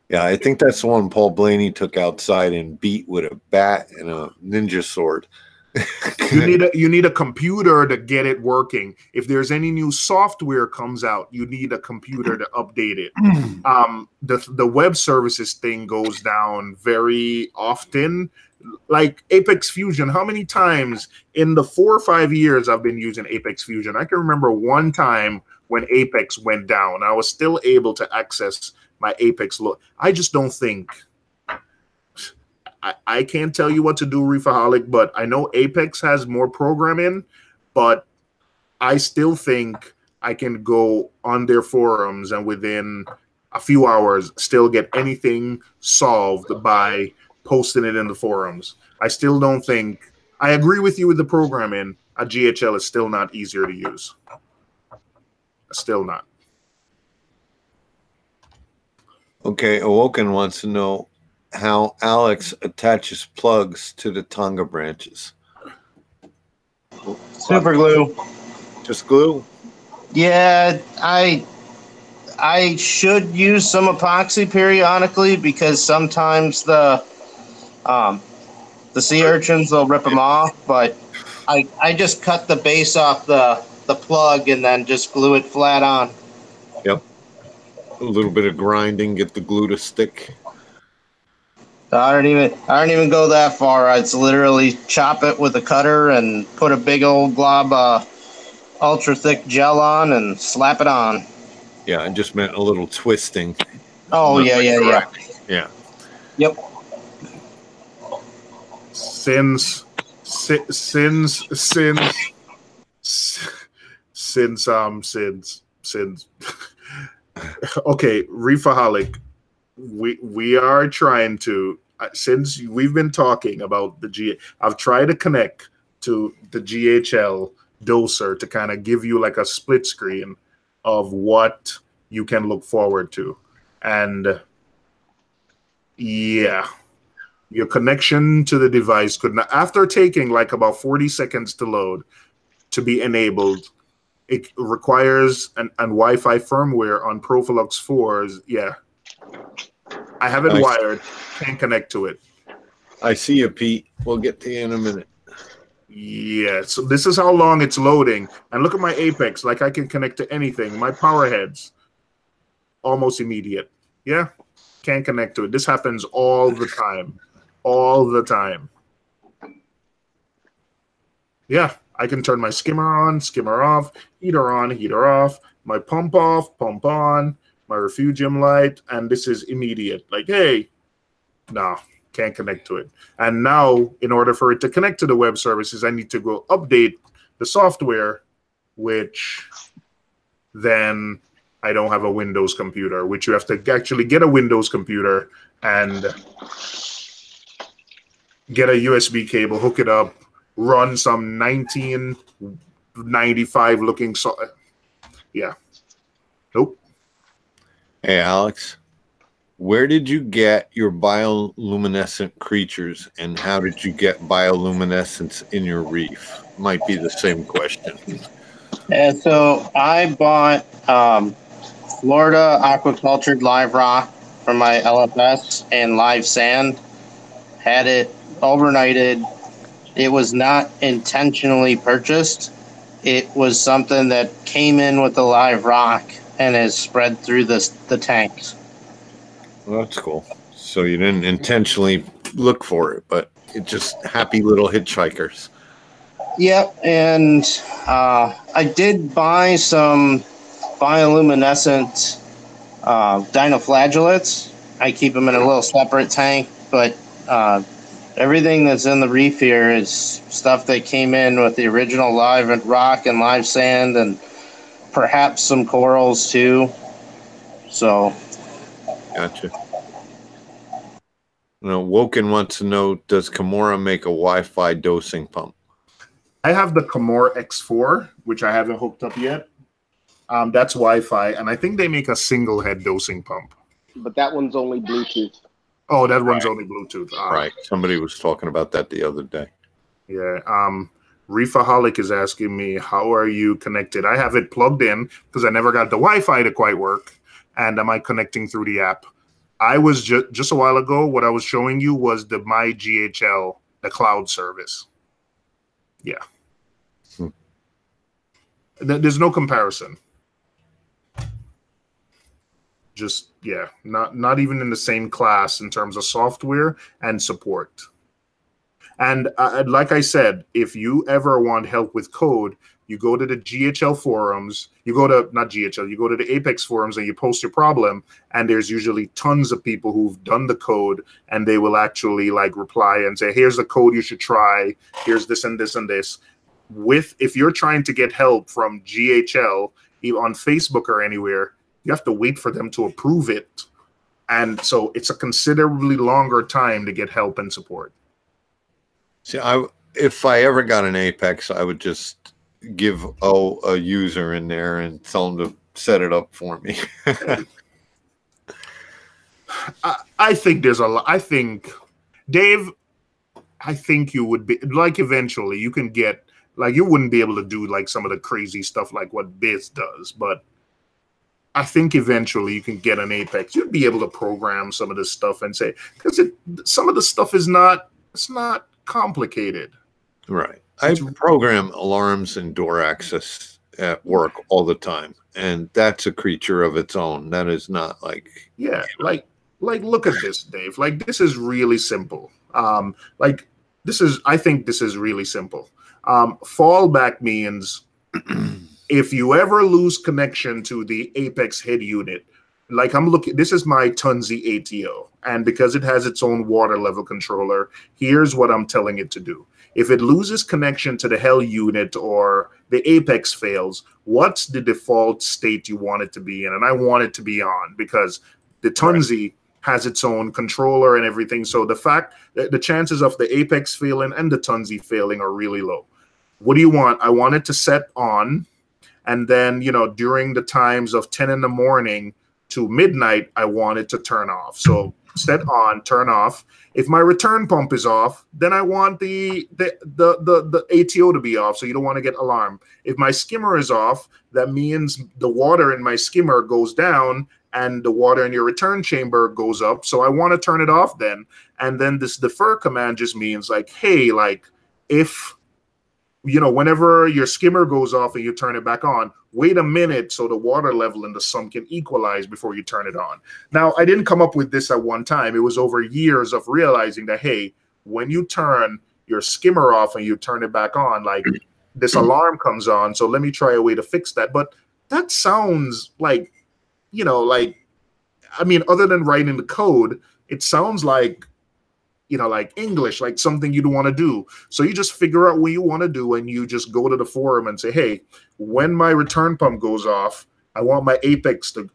Yeah, I think that's the one Paul Blaney took outside and beat with a bat and a ninja sword. You need a computer to get it working. If there's any new software comes out, you need a computer to update it. The web services thing goes down very often. Like Apex Fusion, how many times in the 4 or 5 years I've been using Apex Fusion, I can remember one time when Apex went down, I was still able to access my Apex look. I just don't think I can't tell you what to do, Reefaholic, but I know Apex has more programming, but I still think I can go on their forums and within a few hours still get anything solved by posting it in the forums. I still don't think. I agree with you with the programming. A GHL is still not easier to use. Still not. Okay, Awoken wants to know how Alex attaches plugs to the Tonga branches. Super glue. Just glue? Yeah, I should use some epoxy periodically because sometimes the sea urchins will rip them off, but I just cut the base off the plug and then just glue it flat on. Yep. A little bit of grinding, get the glue to stick. I don't even go that far. It's literally chop it with a cutter and put a big old glob of ultra thick gel on and slap it on. Yeah, I just meant a little twisting. Oh yeah. Yeah. Yep. Since okay, Reefaholic, we are trying to, since we've been talking about I've tried to connect to the GHL doser to kind of give you like a split screen of what you can look forward to. And yeah, your connection to the device could not, after taking like about 40 seconds to load to be enabled, it requires an Wi-Fi firmware on Profilux 4s. Yeah. I have it wired, can't connect to it. I see you, Pete. We'll get to you in a minute. Yeah, so this is how long it's loading. And look at my Apex, like I can connect to anything. My power heads, almost immediate. Yeah, can't connect to it. This happens all the time. All the time. Yeah, I can turn my skimmer on, skimmer off, heater on, heater off, my pump off, pump on, my refugium light, and this is immediate. Like, hey, no, can't connect to it. And now, in order for it to connect to the web services, I need to go update the software, which then I don't have a Windows computer, which you have to actually get a Windows computer and get a USB cable, hook it up, run some 1995 looking yeah. Nope. Hey, Alex, where did you get your bioluminescent creatures, and how did you get bioluminescence in your reef? Might be the same question. Yeah, so I bought Florida aquacultured live rock from my LFS and live sand. Had it overnighted. It was not intentionally purchased. It was something that came in with the live rock and is spread through the tanks. Well, that's cool. So you didn't intentionally look for it, but it just happy little hitchhikers. Yep, and I did buy some bioluminescent dinoflagellates. I keep them in a little separate tank, but everything that's in the reef here is stuff that came in with the original live rock and live sand, and perhaps some corals too. So, Gotcha. Now, Woken wants to know, does Kimura make a Wi-Fi dosing pump? I have the Kimura X4, which I haven't hooked up yet. That's Wi-Fi, and I think they make a single head dosing pump. But that one's only Bluetooth. Oh, that one's only Bluetooth. Right. Somebody was talking about that the other day. Yeah. Reefaholic is asking me, how are you connected? I have it plugged in because I never got the Wi-Fi to quite work. And am I connecting through the app? I was just a while ago, what I was showing you was the My GHL, the cloud service. Yeah. There's no comparison. Just, yeah, not even in the same class in terms of software and support. And like I said, if you ever want help with code, you go to the GHL forums, you go to the Apex forums and you post your problem, and there's usually tons of people who've done the code, and they will actually like reply and say, here's the code you should try, here's this and this and this. If you're trying to get help from GHL on Facebook or anywhere, you have to wait for them to approve it. And so it's a considerably longer time to get help and support. See, if I ever got an Apex, I would just give a user in there and tell them to set it up for me. I think there's a lot. I think, Dave, I think you would be like, eventually you can get, like, you wouldn't be able to do like some of the crazy stuff like what Biz does, but I think eventually you can get an Apex. You'd be able to program some of this stuff and say, because some of the stuff is not, it's not complicated. Right. I program alarms and door access at work all the time, and that's a creature of its own. That is not like, yeah, like look at this, Dave. Like, this is really simple. Like, this is, I think this is really simple. Fallback means if you ever lose connection to the Apex head unit, like I'm looking, this is my Tunzi ATO, and because it has its own water level controller, here's what I'm telling it to do. If it loses connection to the hell unit or the Apex fails, what's the default state you want it to be in? And I want it to be on, because the Tunzi has its own controller and everything. So the fact that the chances of the Apex failing and the Tunzi failing are really low. What do you want? I want it to set on, and then, you know, during the times of 10 in the morning to midnight, I want it to turn off. So set on, turn off. If my return pump is off, then I want the ATO to be off, so you don't want to get alarm. If my skimmer is off, that means the water in my skimmer goes down and the water in your return chamber goes up. So I want to turn it off then. And then this defer command just means like, hey, like, if, you know, whenever your skimmer goes off and you turn it back on, wait a minute so the water level in the sump can equalize before you turn it on. Now, I didn't come up with this at one time. It was over years of realizing that, hey, when you turn your skimmer off and you turn it back on, like, this alarm comes on. So let me try a way to fix that. But that sounds like, you know, like, I mean, other than writing the code, it sounds like, you know, like English, like something you'd want to do. So you just figure out what you want to do, and you just go to the forum and say, hey, when my return pump goes off, I want my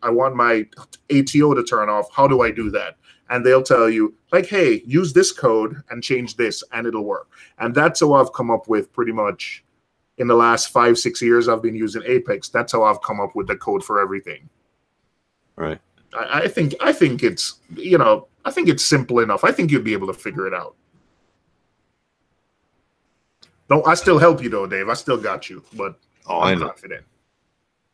I want my ATO to turn off. How do I do that? And they'll tell you, like, hey, use this code and change this, and it'll work. And that's how I've come up with pretty much in the last 5-6 years I've been using Apex. That's how I've come up with the code for everything. right. I think it's, you know, I think it's simple enough. I think you'll be able to figure it out. No, I still help you though, Dave. I still got you, but I'm confident.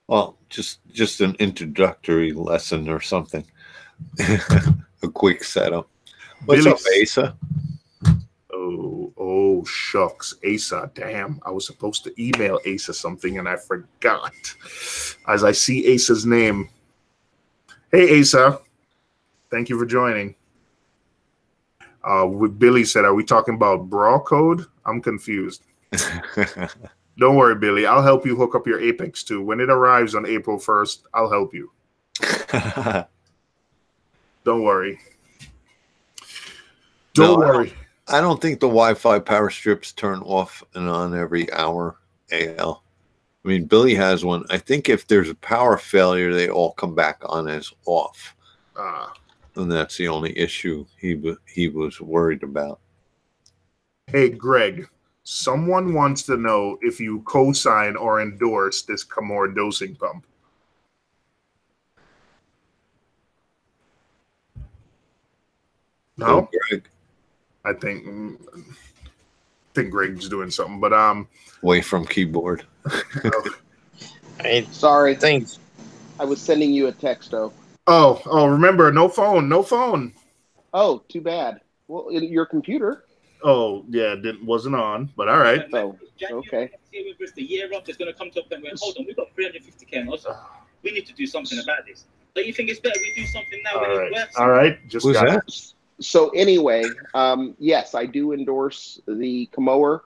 Well, just an introductory lesson or something. A quick setup. What's up, Asa? Oh, shucks. Asa, damn. I was supposed to email Asa something and I forgot. As I see Asa's name. Hey, Asa. Thank you for joining. Billy said, are we talking about brawl code? I'm confused. Don't worry, Billy. I'll help you hook up your Apex too. When it arrives on April 1st, I'll help you. Don't worry. Don't worry. I don't think the Wi-Fi power strips turn off and on every hour, AL. I mean, Billy has one. I think if there's a power failure, they all come back on as off. And that's the only issue he was worried about. Hey, Greg, someone wants to know if you co-sign or endorse this Camor dosing pump. No? Oh, Greg. I think Greg's doing something, but away from keyboard. Sorry. Thanks. I was sending you a text, though. Oh, remember, no phone. Oh, too bad. Well, your computer. Oh, yeah, it wasn't on, but all right. Oh, okay. It's the year up, it's going to come to a point where, hold on, we've got 350 cameras. We need to do something about this. Don't you think it's better we do something now? All right. Just Who's got that? it. So anyway, yes, I do endorse the Camor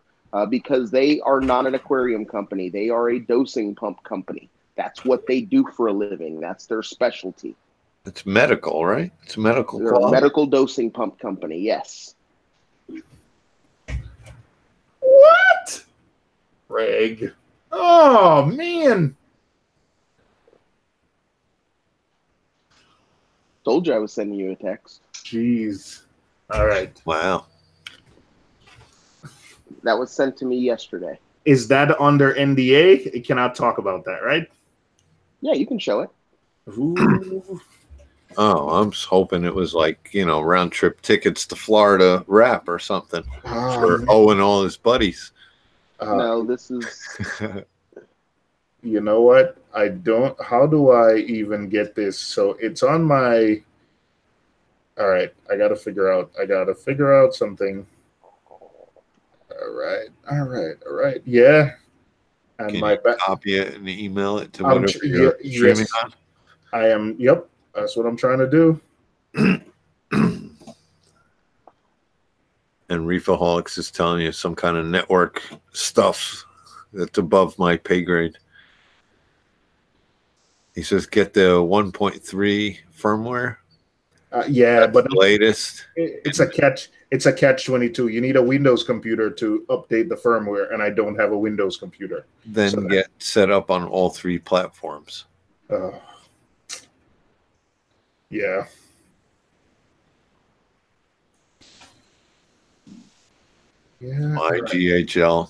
because they are not an aquarium company. They are a dosing pump company. That's what they do for a living. That's their specialty. It's medical, right? It's medical. They're a medical dosing pump company, yes. What? Greg. Oh, man. Told you I was sending you a text. Jeez. All right. Wow. That was sent to me yesterday. Is that under NDA? You cannot talk about that, right? Yeah, you can show it. Ooh. Oh, I'm just hoping it was like, round trip tickets to Florida rap or something for Owen and all his buddies. No, this is. You know what? I don't. How do I even get this? So it's on my. All right, I gotta figure out something. All right. Yeah, and Can my you copy it and email it to I'm whatever you're streaming yes, on? I am. Yep, that's what I'm trying to do. And Reefaholics is telling you some kind of network stuff that's above my pay grade. He says get the 1.3 firmware. Yeah, That's but the latest. it's a catch. It's a catch-22. You need a Windows computer to update the firmware, and I don't have a Windows computer. Then So get set up on all 3 platforms. Yeah. Yeah. My GHL,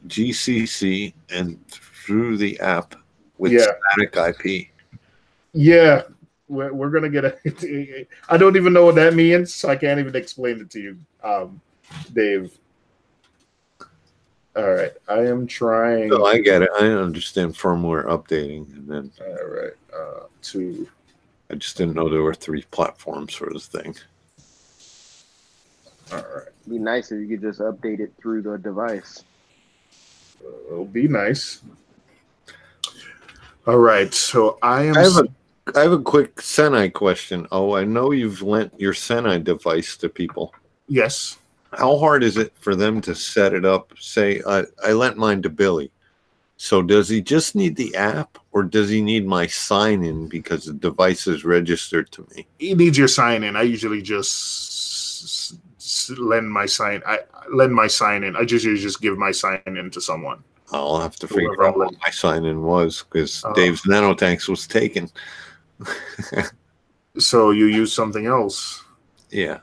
GCC, and through the app with static IP. Yeah. We're going to get a... I don't even know what that means, so I can't even explain it to you, Dave. All right. I am trying... No, I get it. I understand firmware updating. And then... All right. I just didn't know there were 3 platforms for this thing. All right. It'd be nice if you could just update it through the device. It'll be nice. All right. So I have a quick Senai question. Oh, I know you've lent your Senai device to people. Yes. How hard is it for them to set it up? Say, I lent mine to Billy. So does he just need the app, or does he need my sign-in because the device is registered to me? He needs your sign-in. I usually just lend my sign-in. I just give my sign-in to someone. I'll have to figure out what my sign-in was because Dave's nanotanks was taken. So you use something else? Yeah.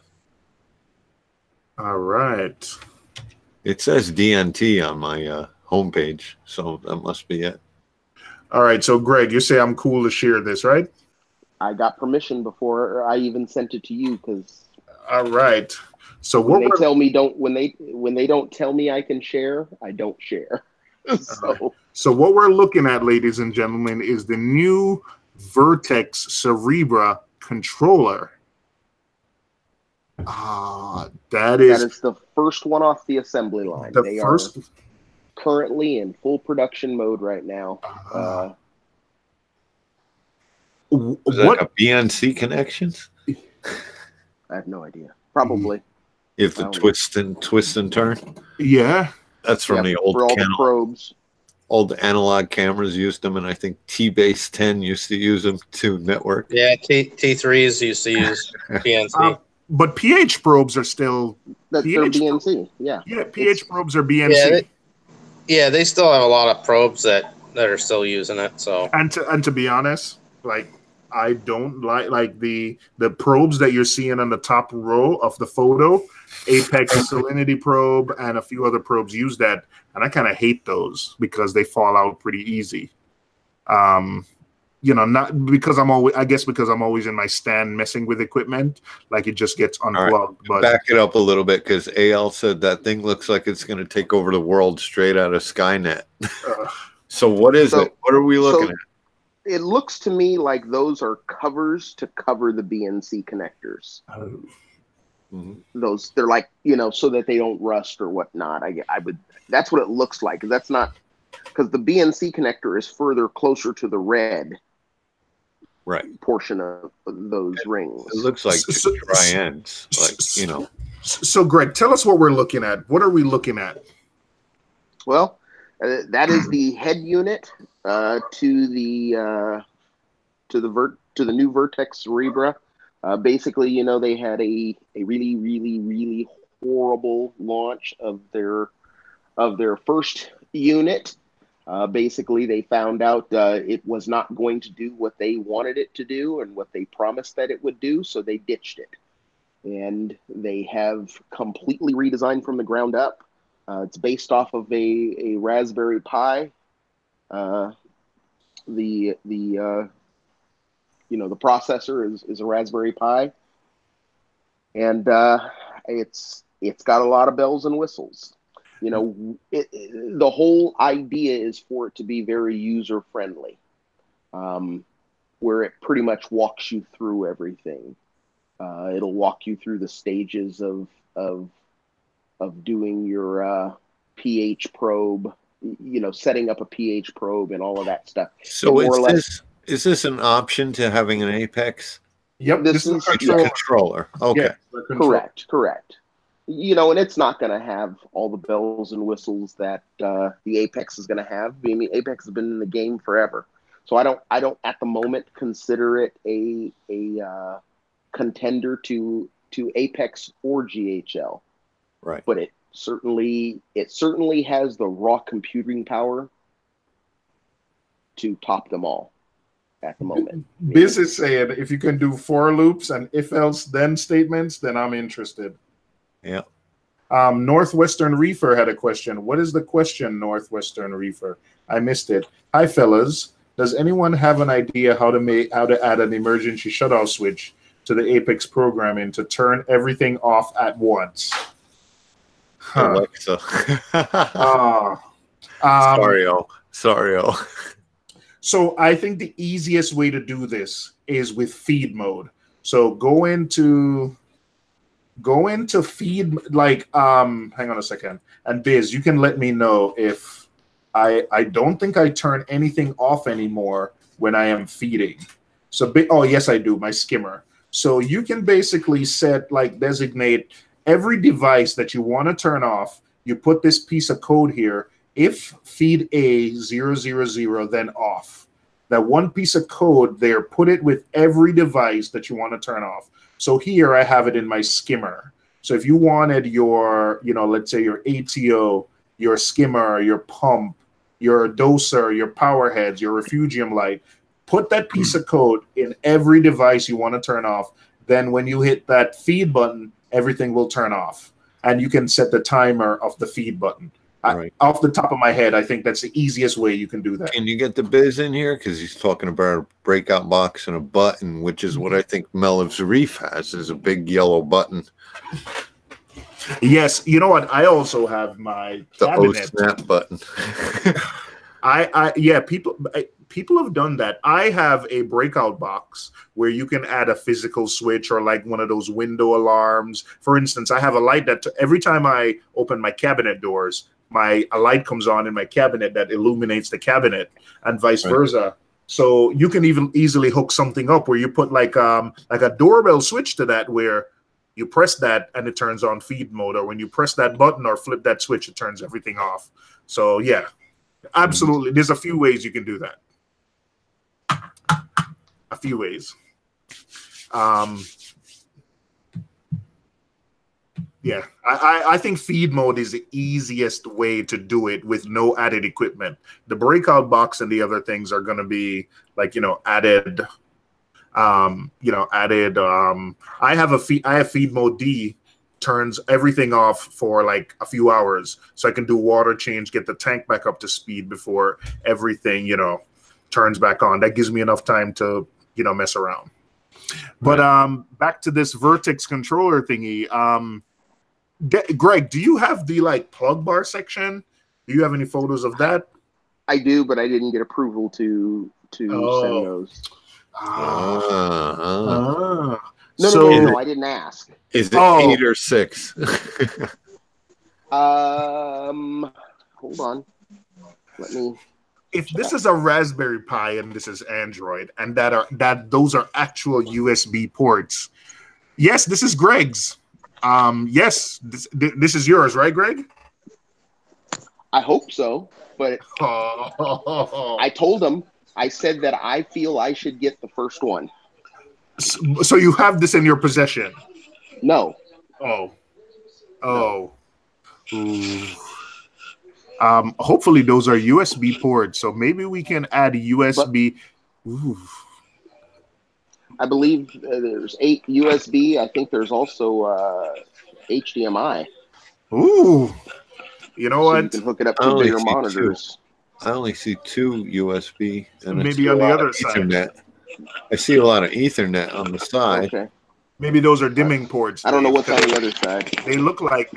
All right. It says DNT on my homepage, so that must be it. All right. So Greg, you say I'm cool to share this, right? I got permission before I even sent it to you because. All right. So when they tell me when they don't tell me I can share, I don't share. So what we're looking at, ladies and gentlemen, is the new Vertex Cerebra controller. That is the first one off the assembly line. They are currently in full production mode right now. What a BNC connections? I have no idea. Probably. If the twist and turn. Yeah. That's from the old the probes. Old analog cameras used them, and I think T-Base 10 used to use them to network. Yeah, T3s used to use BNC. But pH probes are still... They're BNC, yeah. Yeah, pH probes are BNC. Yeah, they still have a lot of probes that are still using it. So And to be honest, like, I don't like the probes that you're seeing on the top row of the photo. Apex salinity probe and a few other probes use that, and I kind of hate those because they fall out pretty easy. Not because I'm always in my stand messing with equipment, like it just gets unplugged. Right. But back it up a little bit because AL said that thing looks like it's going to take over the world straight out of Skynet. So what is it? What are we looking at? It looks to me like those are covers to cover the BNC connectors. Those, they're like, so that they don't rust or whatnot. That's what it looks like. That's not because the BNC connector is further closer to the red portion of those rings. It looks like dry ends, So Greg, tell us what we're looking at. What are we looking at? Well, that is the head unit to the new Vertex Cerebra. Basically, they had a really, really, really horrible launch of their first unit. Basically, they found out it was not going to do what they wanted it to do and what they promised that it would do, so they ditched it. And they have completely redesigned from the ground up. It's based off of a Raspberry Pi. The processor is a Raspberry Pi, and it's got a lot of bells and whistles. The whole idea is for it to be very user friendly, where it pretty much walks you through everything. It'll walk you through the stages of doing your pH probe, setting up a pH probe and all of that stuff. So is this an option to having an Apex? Yep, this is It's a controller. Okay. Yeah, the controller. Correct. And it's not going to have all the bells and whistles that the Apex is going to have. I mean, Apex has been in the game forever, so I don't at the moment consider it a contender to Apex or GHL. Right. But it certainly has the raw computing power to top them all at the moment. Biz is saying if you can do for loops and if else then statements, then I'm interested. Yeah. Northwestern Reefer had a question. What is the question, Northwestern Reefer? I missed it. Hi, fellas. Does anyone have an idea how to add an emergency shutoff switch to the Apex programming to turn everything off at once? Alexa. Sorry. So I think the easiest way to do this is with feed mode. So go into feed, hang on a second. And Biz, you can let me know if I don't think I turn anything off anymore when I am feeding. So, yes, I do, my skimmer. So you can basically designate every device that you want to turn off. You put this piece of code here. If feed A 000, then off. That one piece of code there, put it with every device that you want to turn off. So here I have it in my skimmer. So if you wanted your, let's say your ATO, your skimmer, your pump, your doser, your power heads, your refugium light, put that piece of code in every device you want to turn off. Then when you hit that feed button, everything will turn off. And you can set the timer of the feed button. Right. Off the top of my head, I think that's the easiest way you can do that. Can you get the Biz in here? Because he's talking about a breakout box and a button, which is what I think Meliv's Reef has, is a big yellow button. Yes, you know what? I also have my cabinet. The O-snap button. People have done that. I have a breakout box where you can add a physical switch or like one of those window alarms. For instance, I have a light that every time I open my cabinet doors, a light comes on in my cabinet that illuminates the cabinet, and vice versa. So you can even easily hook something up where you put like a doorbell switch to that, where you press that and it turns on feed mode, or when you press that button or flip that switch, it turns everything off. So yeah, absolutely. There's a few ways you can do that. A few ways. Yeah, I think feed mode is the easiest way to do it with no added equipment. The breakout box and the other things are going to be added. I have feed mode D, turns everything off for like a few hours, so I can do water change, get the tank back up to speed before everything turns back on. That gives me enough time to mess around. But back to this Vertex controller thingy. Greg, do you have the plug bar section? Do you have any photos of that? I do, but I didn't get approval to send those. No, I didn't ask. Is it 8 or 6? Hold on. Let me. If this is a Raspberry Pi and this is Android, and those are actual USB ports. Yes, this is Greg's. Yes, this is yours, right, Greg? I hope so, but I told him. I said that I feel I should get the first one. So you have this in your possession? No. Oh. Ooh. Hopefully those are USB ports, so maybe we can add But USB. Ooh. I believe there's 8 USB. I think there's also HDMI, Ooh. You know so you what? can hook it up I to only bigger see 2. monitors. I only see 2 USB, and I Maybe see a on the lot of other side. Ethernet. I see a lot of Ethernet on the side. Okay. Maybe those are dimming ports. I don't know Dave, what's on 'cause the other side. they look like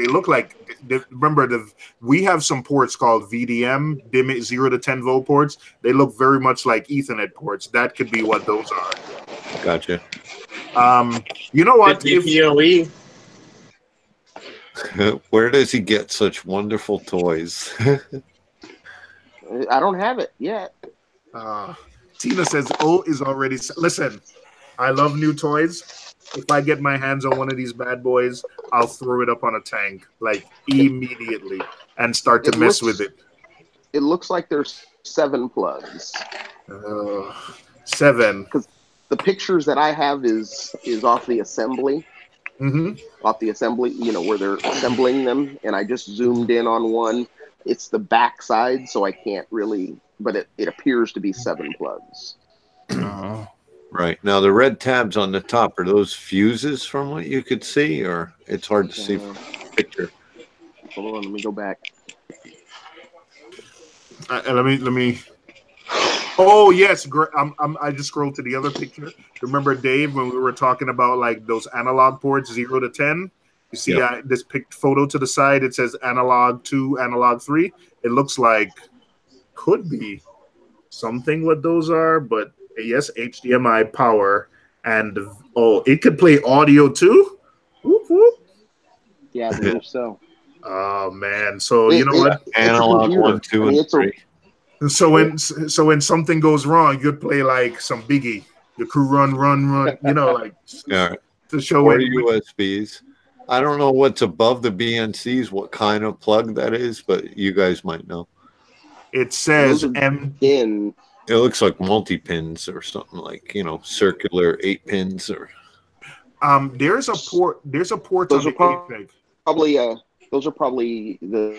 remember we have some ports called VDM, 0 to 10 volt ports. They look very much like Ethernet ports. That could be what those are. Gotcha. You know what? The DPoE. Where does he get such wonderful toys? I don't have it yet. Tina says, "Oh, is already." Listen, I love new toys. If I get my hands on one of these bad boys, I'll throw it up on a tank like immediately and start to mess with it. It looks like there's 7 plugs. 7. Because the pictures that I have is off the assembly. Off the assembly, where they're assembling them, and I just zoomed in on one. It's the back side, so I can't really, but it appears to be 7 plugs. Right. Now, the red tabs on the top, are those fuses from what you could see, or it's hard to see from the picture? Hold on, let me go back. Let me. Oh yes, I just scrolled to the other picture. Remember, Dave, when we were talking about like those analog ports 0 to 10? You see this photo to the side. It says analog 2, analog 3. It looks like could be something what those are, but yes, HDMI power, and it could play audio too. Whoop, whoop. Yeah, I believe so. Oh man! So you know what? Analog 1, 2, and 3. So when something goes wrong, you'd play like some Biggie, the crew run, like to show or it. USBs. I don't know what's above the BNCs, what kind of plug that is, but you guys might know. It says in. It looks like multi-pins or something like, circular 8 pins or. There's a port. There's a port Those on are the APEG. Those are probably the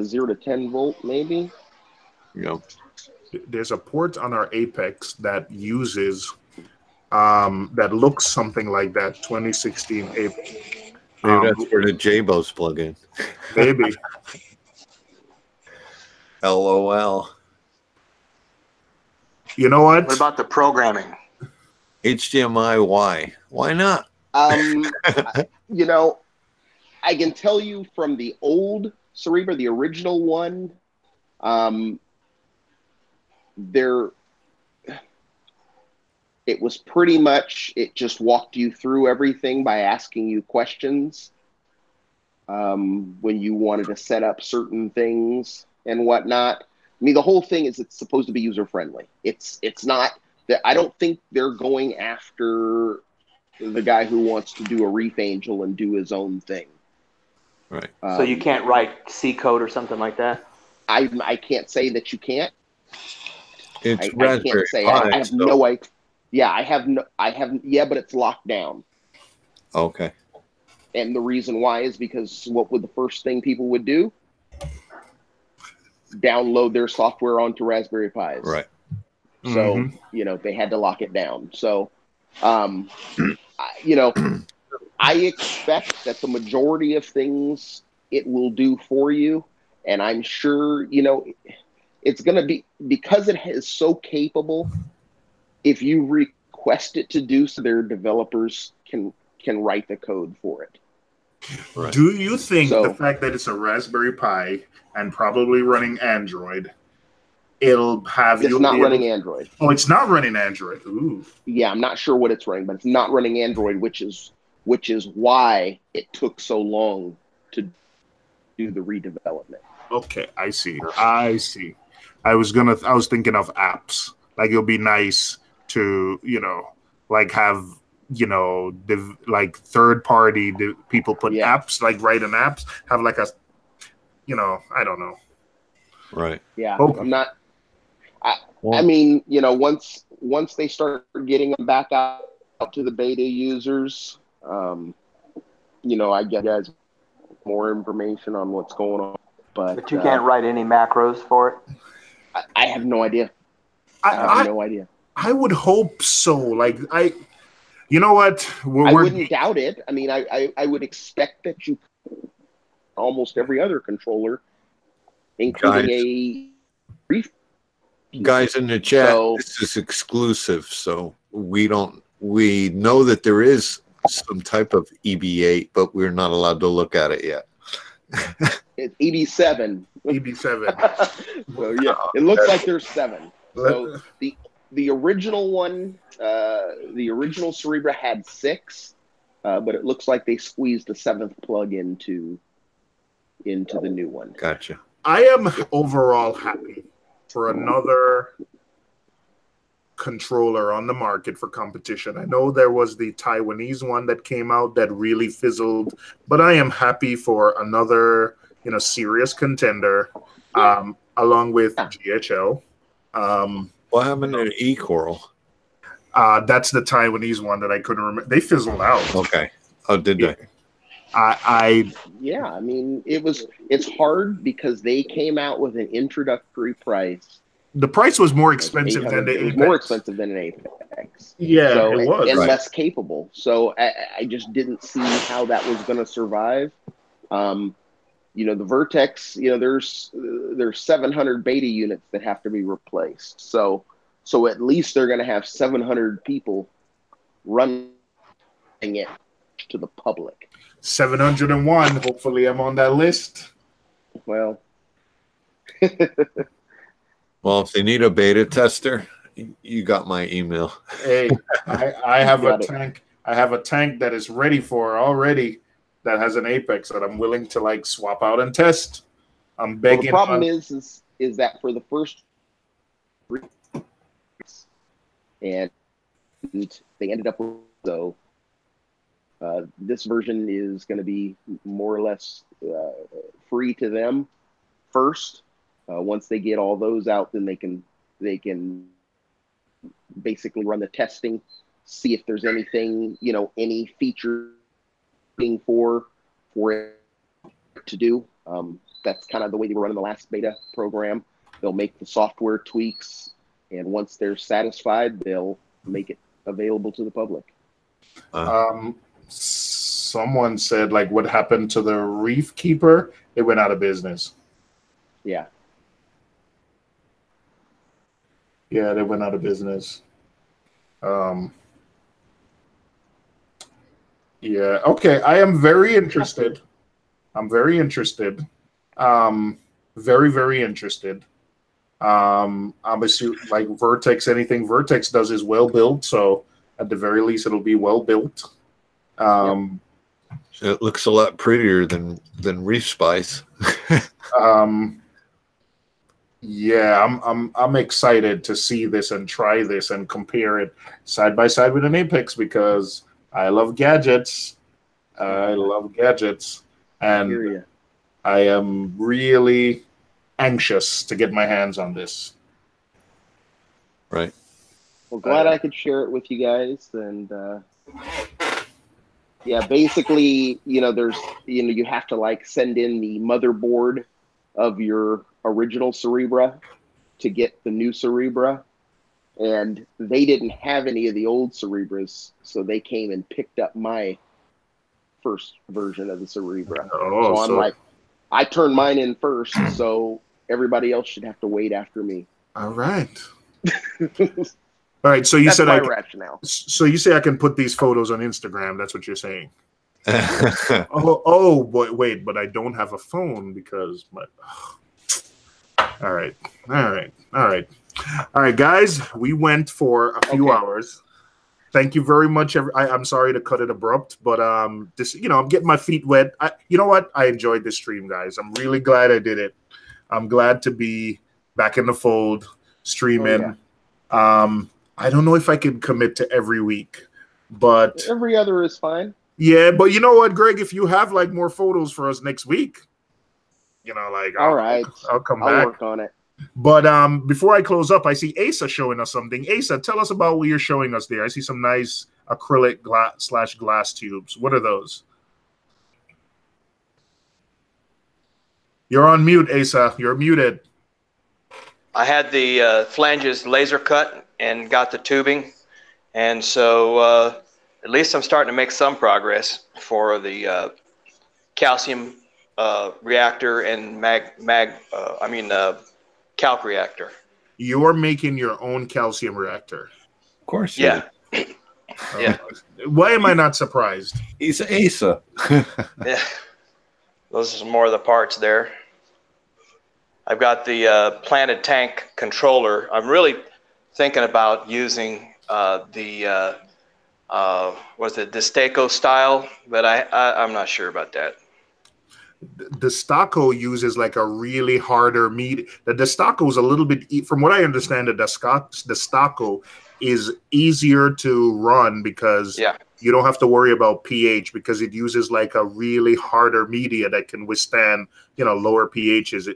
0 to 10 volt, maybe. There's a port on our Apex that uses that looks something like that 2016 Apex. Maybe that's where the JBOS plug in. Maybe. LOL. You know what? What about the programming? HDMI, why? Why not? I can tell you from the old Cerebra, the original one, it was pretty much, it just walked you through everything by asking you questions when you wanted to set up certain things and whatnot. I mean, the whole thing is it's supposed to be user friendly. It's not that I don't think they're going after the guy who wants to do a Reef Angel and do his own thing. Right. So you can't write C code or something like that? I can't say that you can't. It's I can't say. I have no idea. Yeah, but it's locked down. Okay. And the reason why is because what would the first thing people would do? Download their software onto Raspberry Pis. Right. So, they had to lock it down. So, I expect that the majority of things it will do for you. And I'm sure, it's going to be, because it is so capable, if you request it to do so, their developers can write the code for it. Right. Do you think the fact that it's a Raspberry Pi and probably running Android, it'll have It's not running Android. Oh, it's not running Android. Ooh. Yeah, I'm not sure what it's running, but it's not running Android, which is why it took so long to do the redevelopment. Okay, I see. I was thinking of apps. Like it'll be nice to, have, third party people put apps, like writing apps, have like a, I don't know. Right. Yeah. Okay. I'm not. I mean, once they start getting them back out to the beta users, I get guys more information on what's going on. But you can't write any macros for it. I have no idea. I have no idea. I would hope so. Like you know what? I wouldn't doubt it. I mean, I would expect that you almost every other controller, including a Reef. Guys in the chat, this is exclusive, so we know that there is some type of EB8, but we're not allowed to look at it yet. It's EB7. EB7. So yeah, it looks like there's 7. So the original one, the original Cerebra had 6, but it looks like they squeezed the 7th plug into the new one. Gotcha. I am overall happy for another controller on the market for competition. I know there was the Taiwanese one that came out that really fizzled, but I am happy for another, serious contender, along with GHL. What happened to eCoral? That's the Taiwanese one that I couldn't remember. They fizzled out. Okay. Oh, did they? Yeah, I mean, it's hard because they came out with an introductory price. The price was more expensive than the Apex. It was more expensive than an Apex. Yeah, so, it was. And less capable. So I just didn't see how that was going to survive. The Vertex, there's 700 beta units that have to be replaced. So at least they're going to have 700 people running it to the public. 701. Hopefully, I'm on that list. Well, well, if they need a beta tester, you got my email. Hey, I have a tank. I have a tank that is ready for already. That has an Apex that I'm willing to swap out and test. I'm begging. Well, the problem is that for the first, and they ended up with this version is going to be more or less free to them first. Once they get all those out, then they can basically run the testing, see if there's anything, any feature for it to do. That's kind of the way they were running the last beta program. They'll make the software tweaks, and once they're satisfied, they'll make it available to the public. Someone said, what happened to the Reef Keeper? It went out of business. Yeah. Yeah, they went out of business. Yeah, okay. I am very interested. I'm very interested. Very, very interested. I'm assuming, Vertex, anything Vertex does is well built, so at the very least, it'll be well built. It looks a lot prettier than Reef Spice. Yeah, I'm excited to see this and try this and compare it side by side with an Apex because I love gadgets. And I am really anxious to get my hands on this. Right. Well, glad I could share it with you guys. And yeah, basically, there's, you have to send in the motherboard of your original Cerebra to get the new Cerebra. And they didn't have any of the old Cerebras, so they came and picked up my first version of the Cerebra. So I'm I turned mine in first, so everybody else should have to wait after me. All right. All right. So you said my rationale. So you say I can put these photos on Instagram? That's what you're saying? Oh, boy, wait, but I don't have a phone because my. All right, guys. We went for a few hours. Thank you very much. I'm sorry to cut it abrupt, but this, I'm getting my feet wet. You know what? I enjoyed this stream, guys. I'm really glad I did it. I'm glad to be back in the fold, streaming. I don't know if I can commit to every week, but every other is fine. Yeah, but you know what, Greg? If you have more photos for us next week, all right, I'll come back. I'll work on it. But before I close up, I see Asa showing us something. Asa, tell us about what you're showing us there. I see some nice acrylic glass tubes. What are those? You're on mute, Asa. You're muted. I had the flanges laser cut and got the tubing, and so at least I'm starting to make some progress for the calcium reactor and calc reactor. You are making your own calcium reactor. Of course. Yeah. Yeah. Why am I not surprised? He's Asa. Yeah. Those are some more of the parts there. I've got the planted tank controller. I'm really thinking about using the Destaco style, but I'm not sure about that. The Destaco uses like a really harder meat. The Destaco is a little bit, from what I understand, the Destaco is easier to run because you don't have to worry about pH because it uses like a really harder media that can withstand, lower pHs.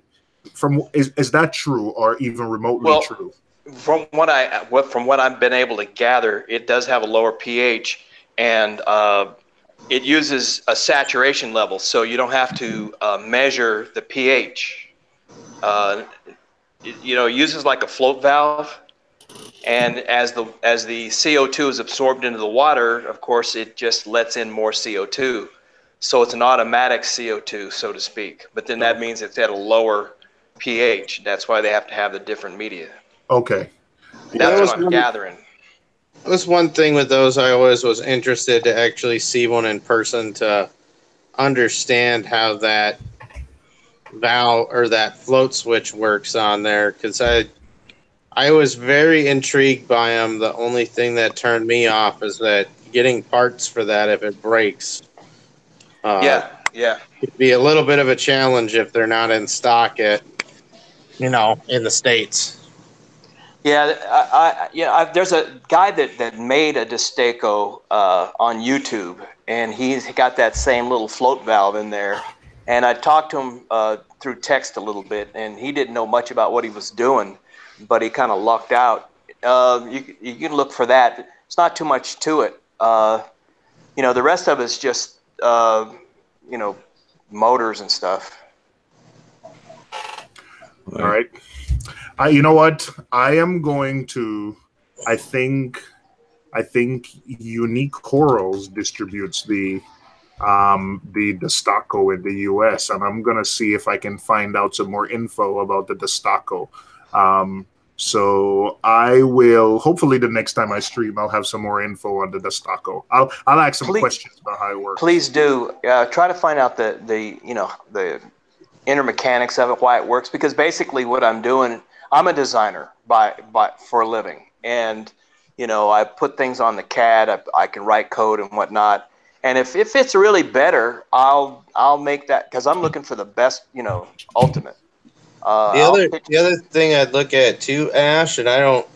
Is that true or even remotely true? From what I've been able to gather, it does have a lower pH, and it uses a saturation level, so you don't have to measure the pH. It uses like a float valve, and as the CO2 is absorbed into the water, of course, it just lets in more CO2. So it's an automatic CO2, so to speak. But then that means it's at a lower pH. That's why they have to have the different media. Okay. That's what I'm gathering. That was one thing with those. I always was interested to actually see one in person to understand how that valve or that float switch works on there, because I was very intrigued by them. The only thing that turned me off is that getting parts for that if it breaks. It'd be a little bit of a challenge if they're not in stock in the States. Yeah, there's a guy that made a Destaco on YouTube, and he's got that same little float valve in there. And I talked to him through text a little bit, and he didn't know much about what he was doing, but he kind of lucked out. You can look for that. It's not too much to it. The rest of it's just motors and stuff. All right. You know what? I am going to. I think Unique Corals distributes the Destaco in the U.S. and I'm gonna see if I can find out some more info about the Destaco. So I will. Hopefully, the next time I stream, I'll have some more info on the Destaco. I'll ask some questions about how it works. Please do. Try to find out the inner mechanics of it, why it works. Because basically, what I'm doing. I'm a designer for a living, and I put things on the CAD. I can write code and whatnot. And if it's really better, I'll make that, because I'm looking for the best, ultimate. The other thing I'd look at too, Ash, and I don't,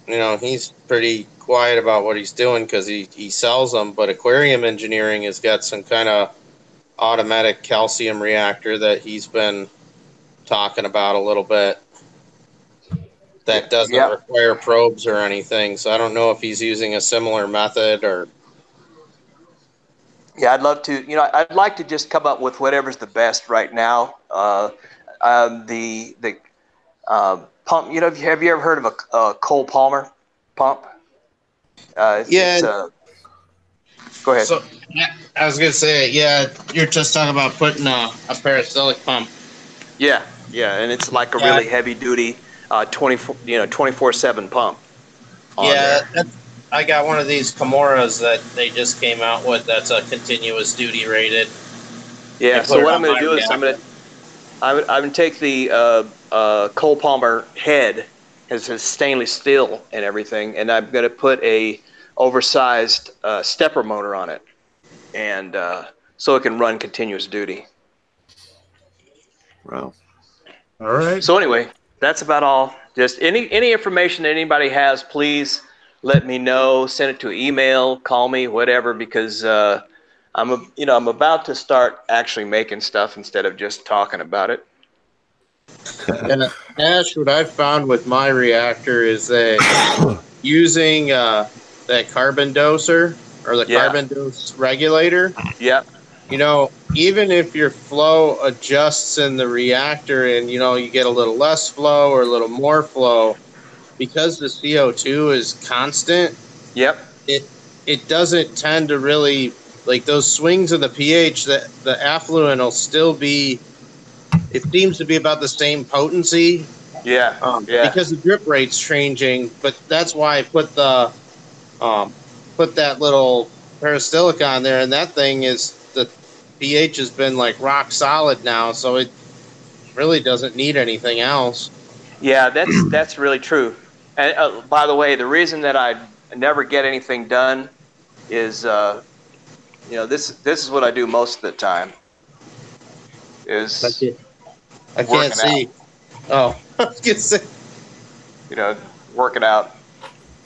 he's pretty quiet about what he's doing because he sells them. But Aquarium Engineering has got some kind of automatic calcium reactor that he's been talking about a little bit. That doesn't require probes or anything, so I don't know if he's using a similar method or. Yeah, I'd love to. I'd like to just come up with whatever's the best right now. The pump. Have you ever heard of a Cole Palmer pump? Go ahead. So I was gonna say, you're just talking about putting a parasilic pump. Yeah, and it's like a really heavy duty. 24/7 pump. I got one of these Kimuras that they just came out with. That's a continuous duty rated. Yeah. So what I'm going to do is I'm going to take the Cole Palmer head, has stainless steel and everything, and I'm going to put a oversized stepper motor on it, and so it can run continuous duty. Wow. All right. So anyway. That's about all. Just any information that anybody has, please let me know. Send it to email, call me, whatever, because I'm about to start actually making stuff instead of just talking about it. And Ash, what I've found with my reactor is that using that carbon doser or the carbon dose regulator. Yeah. even if your flow adjusts in the reactor and you get a little less flow or a little more flow, because the CO2 is constant, Yep. it doesn't tend to really, like, those swings in the pH, that the affluent will still be, it seems to be about the same potency. Yeah. Because the drip rate's changing, but that's why I put that little parasilicon there, and that thing is, the pH has been like rock solid now, so it really doesn't need anything else. Yeah, that's really true. And by the way, the reason that I never get anything done is, this is what I do most of the time. Is I can't see. Oh, I was gonna say. Working out.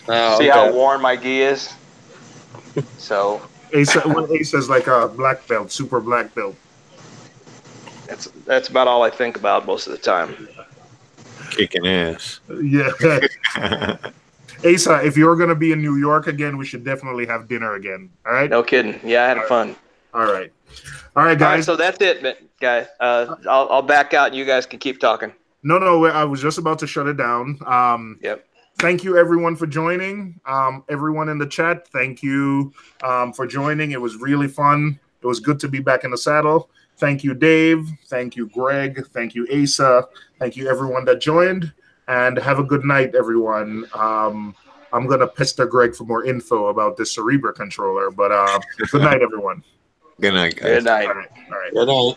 Oh, See how worn my gi is. So Ace is like a black belt, super black belt. That's about all I think about most of the time. Kicking ass. Yeah. Asa, if you're going to be in New York again, we should definitely have dinner again. All right? No kidding. Yeah, I had fun. All right. All right, guys. All right, so that's it, guys. I'll back out and you guys can keep talking. No, I was just about to shut it down. Yep. Thank you, everyone, for joining. Everyone in the chat, thank you for joining. It was really fun. It was good to be back in the saddle. Thank you, Dave. Thank you, Greg. Thank you, Asa. Thank you, everyone that joined. And have a good night, everyone. I'm going to pester Greg for more info about this Cerebra controller. But good night, everyone. Good night, guys. Good night. All right. Good night.